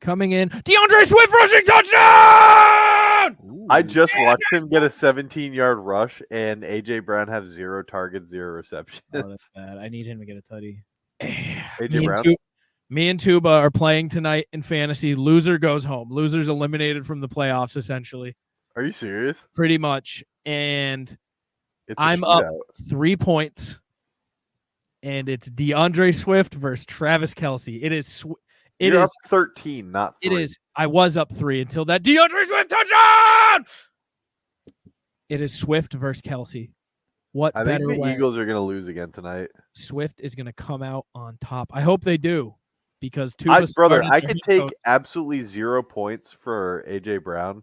Coming in, DeAndre Swift rushing touchdown! I just watched him get a 17-yard rush, and A.J. Brown have 0 targets, 0 receptions. Oh, that's bad. I need him to get a tutty. A.J. Brown? Me and Tuba are playing tonight in fantasy. Loser goes home. Loser's eliminated from the playoffs, essentially. Are you serious? Pretty much. And I'm up 3 points. And it's DeAndre Swift versus Travis Kelce. You're up 13, not 3. It is. I was up 3 until that DeAndre Swift touchdown. It is Swift versus Kelce. What I better think the way? Eagles are going to lose again tonight. Swift is going to come out on top. I hope they do, because I could take absolutely 0 points for A.J. Brown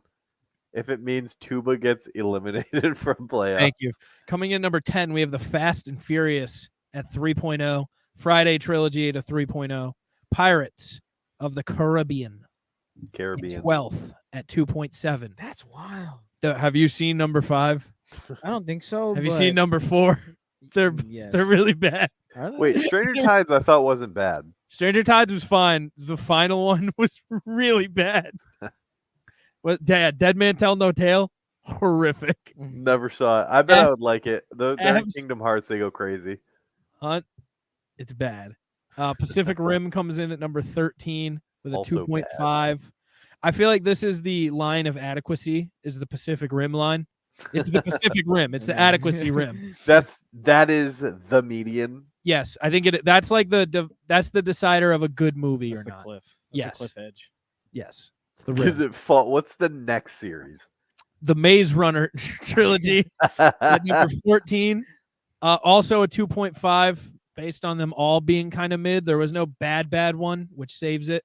if it means Tuba gets eliminated from playoffs. Thank you. Coming in number 10, we have the Fast and Furious at 3.0, Friday Trilogy at a 3.0, Pirates of the Caribbean 12th at 2.7. That's wild. Have you seen number 5? I don't think so. Have you seen number 4? They're really bad. Wait, Stranger Tides I thought wasn't bad. Stranger Tides was fine. The final one was really bad. What? Dead Man Tell No Tale? Horrific. Never saw it. I bet I would like it. They're in Kingdom Hearts, they go crazy. Hunt, it's bad. Pacific Rim comes in at number 13 with a 2.5. I feel like this is the line of adequacy, is the Pacific Rim line. It's the Pacific Rim. It's the adequacy rim. That is the median. Yes, I think that's like that's the decider of a good movie or not. Cliff. Yes, the cliff edge. Yes, it's the rim. What's the next series? The Maze Runner trilogy at number 14. Also a 2.5 based on them all being kind of mid. There was no bad one, which saves it.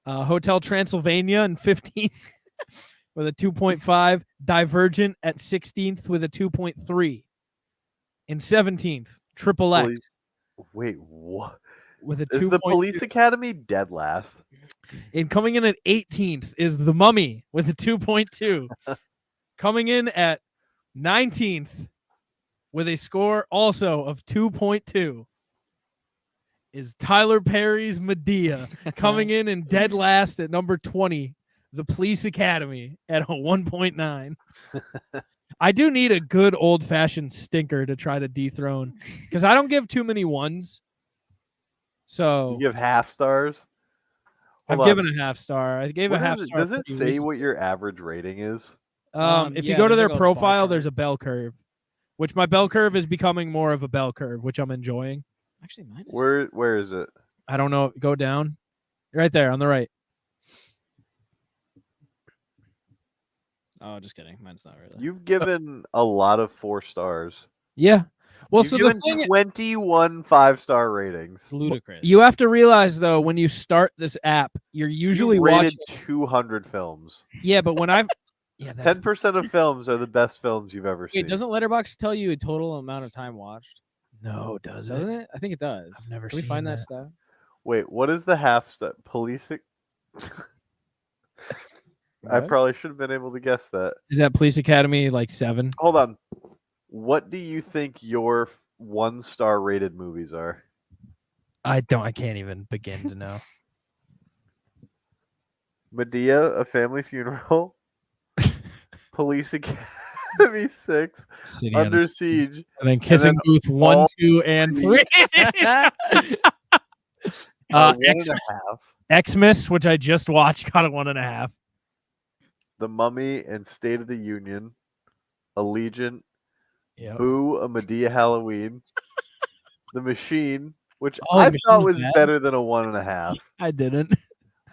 Hotel Transylvania in 15th with a 2.5. Divergent at 16th with a 2.3. In 17th, Triple X. Wait, what? With a 2. Is the Police Academy dead last? And coming in at 18th is The Mummy with a 2.2. Coming in at 19th with a score also of 2.2 is Tyler Perry's Medea, coming in dead last at number 20, The Police Academy at a 1.9. I do need a good old-fashioned stinker to try to dethrone, because I don't give too many ones. So You give half stars? I've given a half star. I gave a half star. Does it say what your average rating is? If you go to their profile, there's a bell curve, which my bell curve is becoming more of a bell curve, which I'm enjoying. Actually, mine is. Where is it? I don't know. Go down. Right there on the right. Oh, just kidding. Mine's not really. You've given a lot of 4 stars. Yeah. Well, You've so the given thing 21 5-star ratings. It's ludicrous. you have to realize though, when you start this app, you're usually You rated watching 200 films. Yeah, but when I've 10% of films are the best films you've ever seen. Wait, doesn't Letterboxd tell you a total amount of time watched? No, doesn't it? I think it does. I've never Can we seen find that. that stat? Wait, what is the half star? I probably should have been able to guess that. Is that Police Academy like 7? Hold on. What do you think your 1-star rated movies are? I can't even begin to know. Medea, A Family Funeral, Police Academy 6, City Under Siege, and then Kissing Booth 1, 2, and 3. 1.5. Xmas, which I just watched, got a 1.5. The Mummy and State of the Union, Allegiant, Yep. Boo, A Medea Halloween, The Machine, which Oh, I The thought Machine was bad? better than a 1.5. I didn't.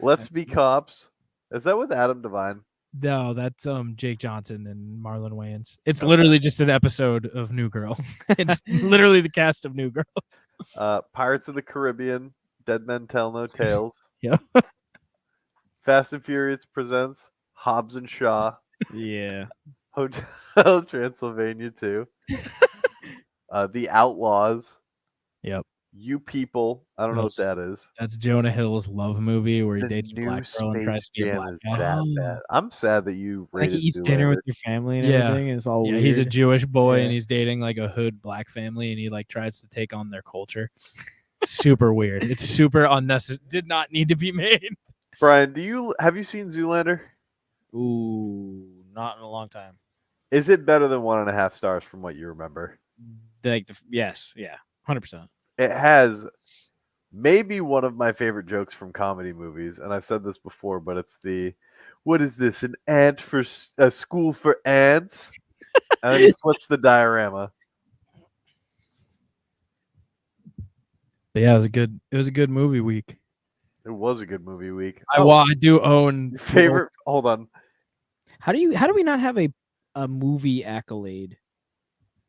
Let's Be Cops. Is that with Adam Devine? No, that's Jake Johnson and Marlon Wayans. It's literally just an episode of New Girl. It's literally the cast of New Girl. Pirates of the Caribbean, Dead Men Tell No Tales. Yeah. Fast and Furious presents Hobbs and Shaw. Yeah. Hotel Transylvania 2. The Outlaws. Yep. You People. I don't know what that is. That's Jonah Hill's love movie where he The dates a new black girl and tries Space to be a Jam black is guy. that bad. I'm sad that you Like he rated eats dinner with Zoolander. your family and Yeah. everything. And it's all Yeah, weird. he's a Jewish boy Yeah. and he's dating like a hood black family and he like tries to take on their culture. Super weird. It's super unnecessary. Did not need to be made. Brian, have you seen Zoolander? Ooh, not in a long time. Is it better than 1.5 stars from what you remember? Yes, yeah, 100%. It has maybe one of my favorite jokes from comedy movies, and I've said this before, but it's what is this, an ant for a school for ants? And then he flips the diorama. But yeah, it was a good movie week. It was a good movie week. I do own Your favorite. Hold on. How do we not have a movie accolade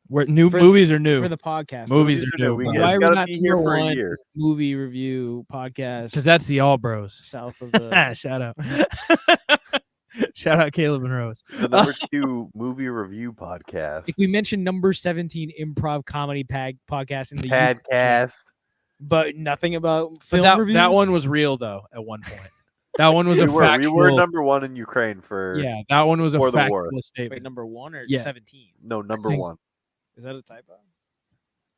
movies are new for the podcast? Movies are new. We Why got are we to not be here number for a one year. movie review podcast? because that's the All Bros. South of the Shout out. Shout out Caleb and Rose. The number 2 movie review podcast. if we mention number 17 improv comedy podcast in the UK, Podcast. but nothing about But film reviews. that one was real though. At one point, that one was a We factual. were number 1 in Ukraine for Yeah, that one was a for the factual war. statement. Wait, number 1 or Yeah. 17? No, number think- 1. Is that a typo?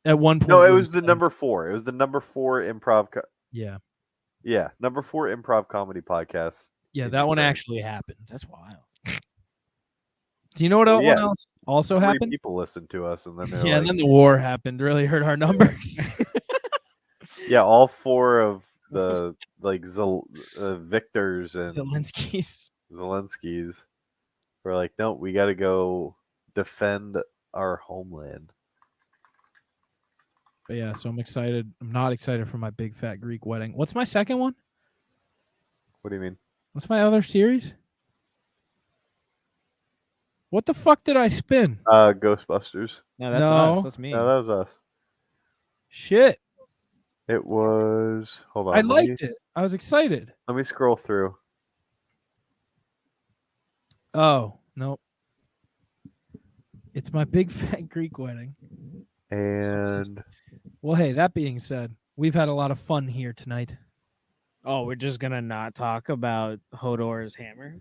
At one point, No, it was the number 4. It was the number 4 improv. Yeah, Yeah, number 4 improv comedy podcast. yeah, in that one Ukraine. actually happened. That's wild. Do you know what Well, one yeah. else also 3 happened? people listened to us, and then they're Yeah, like, and then the war happened. Really hurt our numbers. yeah, all 4 of the like Victors and Zelensky's. Zelenskys were like, no, we got to go defend our homeland. But yeah, so I'm excited. I'm not excited for my big fat Greek wedding. What's my second one? What do you mean? What's my other series? What the fuck did I spin? Ghostbusters. No, that's No. us. That's me. No, that was us. Shit. It was. Hold on. I let liked me, it. I was excited. Let me scroll through. Oh, nope. It's my big fat Greek wedding. And Well, hey, that being said, we've had a lot of fun here tonight. Oh, we're just gonna not talk about Hodor's hammer.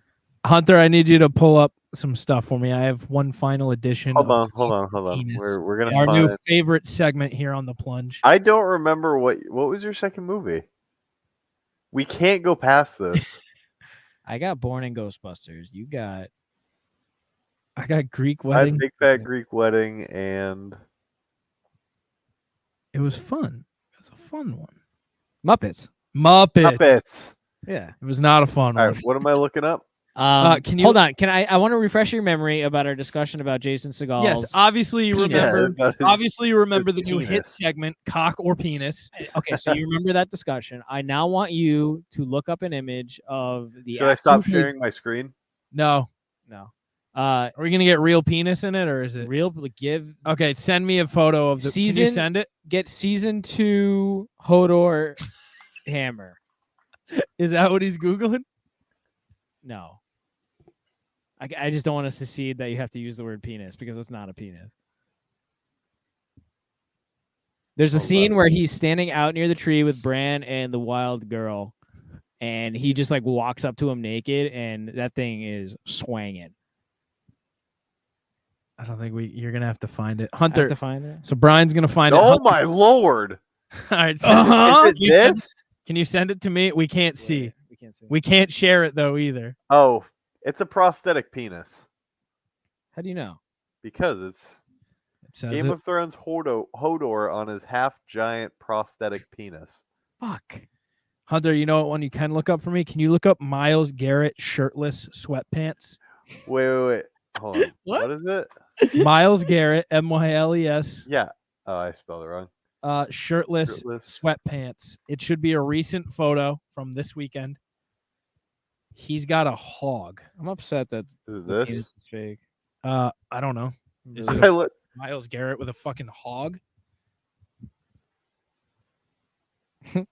Hunter, I need you to pull up some stuff for me. I have one final edition. Hold of on. Penis. We're gonna Our find new favorite segment here on the Plunge. I don't remember what was your second movie. We can't go past this. I got Born in Ghostbusters. You got. I got Greek I had Wedding. Big Fat Greek Wedding, and It was fun. It was a fun one. Muppets. Muppets. Yeah. It was not a fun All one. right, what am I looking up? Can you hold on? Can I want to refresh your memory about our discussion about Jason Segal's. Yes, obviously you penis. remember. Yeah, Obviously, you remember the new penis. hit segment, "Cock or Penis." Okay, so you remember that discussion. I now want you to look up an image of the. Should I stop sharing my screen? No. No. Are we gonna get real penis in it, or is it Real give okay? Send me a photo of the Season- Can you send it? get season 2 Hodor hammer. Is that what he's googling? No. I just don't want to secede that you have to use the word penis because it's not a penis. There's a scene where he's standing out near the tree with Bran and the wild girl, and he just like walks up to him naked, and that thing is swanging. I don't think you're gonna have to find it, I Hunter. have to find it. So Brian's gonna find it. Oh Hunter- my lord! All right, send it. Is it Can you send- this? Can you send it to me? We can't see. We can't see. We can't share it though either. Oh, it's a prosthetic penis How do you know? because it's It says Game it. of Thrones Hodor on his half-giant prosthetic penis. Fuck. Hunter, you know what one you can look up for me? Can you look up Myles Garrett shirtless sweatpants? Wait. Hold on. What? What is it? Myles Garrett, Myles. Yeah. Oh, I spelled it wrong. Shirtless sweatpants. It should be a recent photo from this weekend. He's got a hog. I'm upset that Is it the this? penis is fake. I don't know. Is it I look- Myles Garrett with a fucking hog? I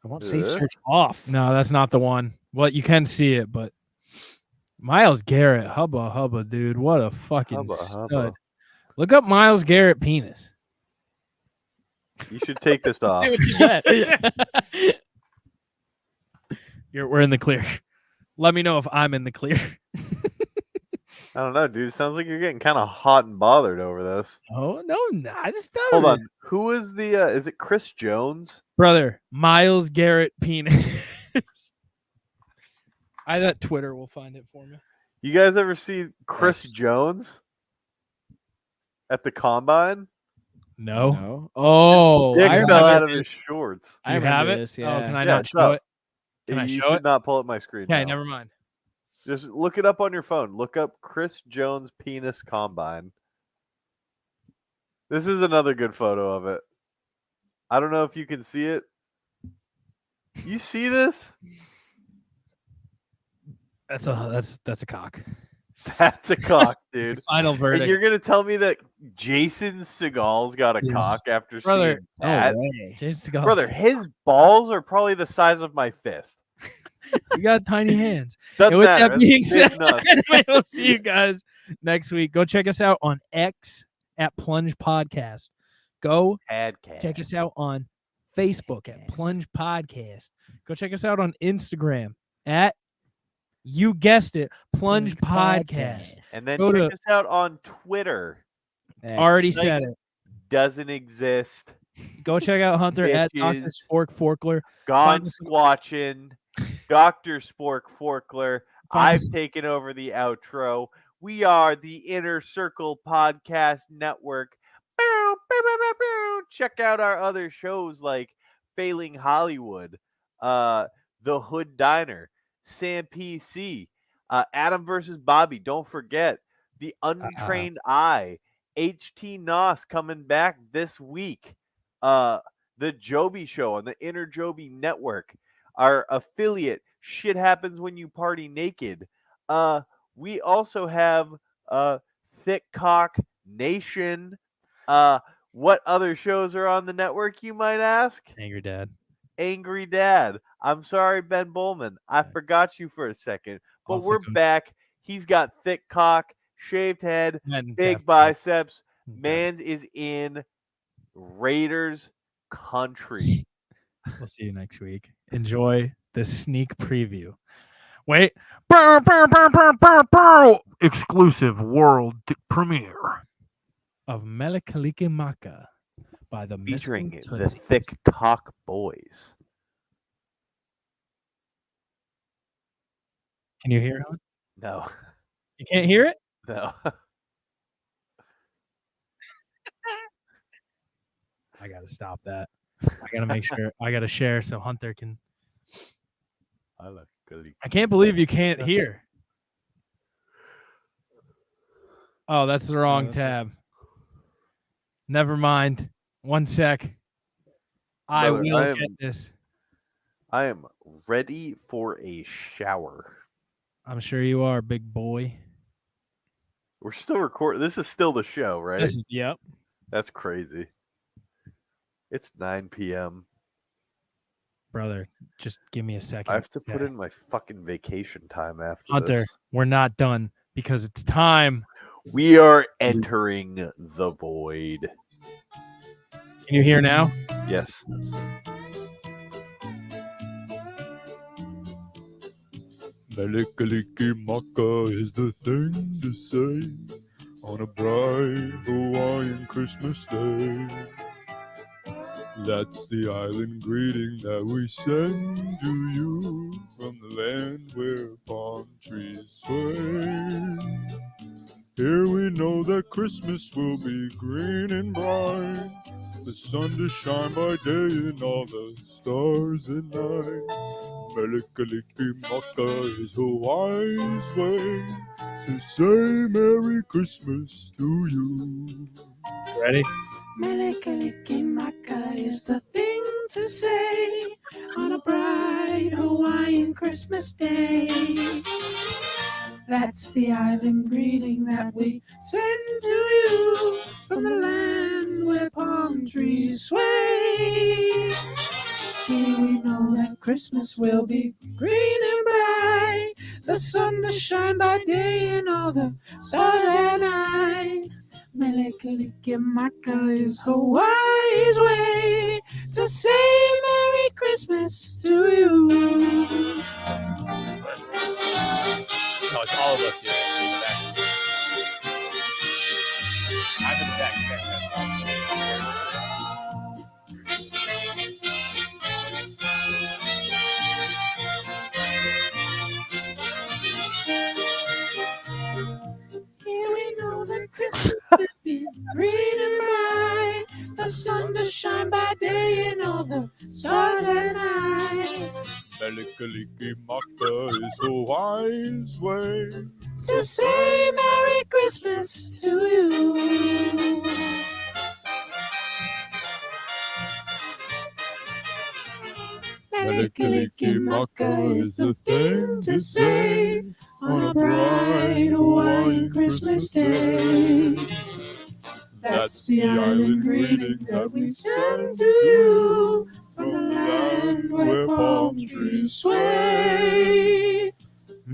want Is safe it? search off. No, that's not the one. Well, you can see it, but Myles Garrett, hubba, dude. What a fucking Hubba, stud. hubba. Look up Myles Garrett penis. You should take this off. See what you get. We're in the clear. Let me know if I'm in the clear. I don't know, dude. It sounds like you're getting kind of hot and bothered over this. Oh no, I just don't. Hold on. Who is the? Is it Chris Jones? Brother, Myles Garrett penis. I bet Twitter will find it for me. You guys ever see Chris Yes. Jones at the combine? No. No. Oh, Dick I fell remember out of this. his shorts. I You remember have it? this, Oh, yeah. can I Yeah, not it's show up. it? Can I You show should it? not pull up my screen. Okay, now. never mind. Just look it up on your phone. Look up Chris Jones penis combine. This is another good photo of it. I don't know if you can see it. You see this? That's a cock. That's a cock, dude. Final And verdict. you're gonna tell me that Jason Segal's got a Yes. cock after Brother, seeing No that? way. Jason Segal's- Brother, his balls are probably the size of my fist. you got tiny hands. Doesn't And with matter. that being That's big said, nuts. we'll see you guys next week. Go check us out on X at Plunge Podcast. Go Podcast. check us out on Facebook at Plunge Podcast. Go check us out on Instagram at, you guessed it, Plunge Podcast. And then Go check to- us out on Twitter. Already Like- said it. Doesn't exist. Go check out Hunter at Dr. Bitches. Spork Forkler. Gone Find us on- squatching. Dr. Spork Forkler. Find I've us- taken over the outro. We are the Inner Circle Podcast Network. Bow, bow, bow, bow, bow. Check out our other shows like Failing Hollywood, The Hood Diner, Sam PC, Adam versus Bobby. Don't forget The Untrained Eye, HT Noss coming back this week. The Joby Show on the Inner Joby Network. Our affiliate, Shit Happens When You Party Naked. We also have Thick Cock Nation. What other shows are on the network, you might ask? Angry Dad. Angry Dad. I'm sorry, Ben Bowman. I forgot you for a second. But Also we're goes- back. He's got thick cock, shaved head, Men big definitely- biceps. Okay. Mans is in Raiders country. We'll see you next week. Enjoy the sneak preview. Wait. Exclusive world premiere of Melikaliki Maka by the Featuring Mystical the Tootsies. Thick Cock Boys. Can you hear it? No. You can't hear it? No. I gotta stop that. I gotta make sure. I gotta share so Hunter can. I can't believe you can't hear. Oh, that's the wrong tab. Never mind. 1 sec. I Brother, will get this. I am ready for a shower. I'm sure you are, big boy. We're still recording. This is still the show, right? Yep. That's crazy. It's 9 p.m. Brother, just give me a second. I have to put in my fucking vacation time after Hunter, this. we're not done because it's time. We are entering the void. Can you hear now? Yes. Melikaliki Maka is the thing to say on a bright Hawaiian Christmas day. That's the island greeting that we send to you from the land where palm trees sway. Here we know that Christmas will be green and bright, the sun to shine by day and all the stars at night. Melikaliki Maka is Hawaii's way to say Merry Christmas to you. Ready? Melikaliki Maka is the thing to say on a bright Hawaiian Christmas day. That's the island greeting that we send to you from the land where palm trees sway. Here we know that Christmas will be green and bright, the sun to shine by day and all the stars at night. Melikaliki Maka is Hawaii's way to say Merry Christmas to you. No, it's all of us here. I'm in the back. Here we know that Christmas will be green and bright, the sun to shine by day and all the stars at night. Melikaliki Maka is Hawaii's way To say Merry Christmas to you. Melikaliki Maka is the thing to say on a bright Hawaiian Christmas day. That's the island greeting that we send to you from the land where palm trees sway.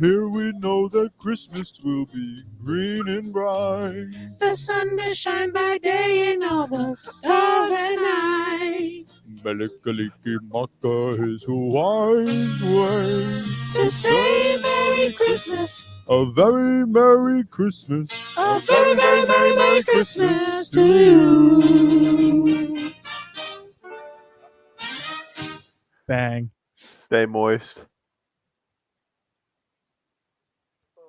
Here we know that Christmas will be green and bright, The sun to shine by day and all the stars at night. Melikaliki Maka is Hawaii's way To say Merry Christmas, a very Merry Christmas, a very, very, very Merry Christmas to you. Bang. Stay moist.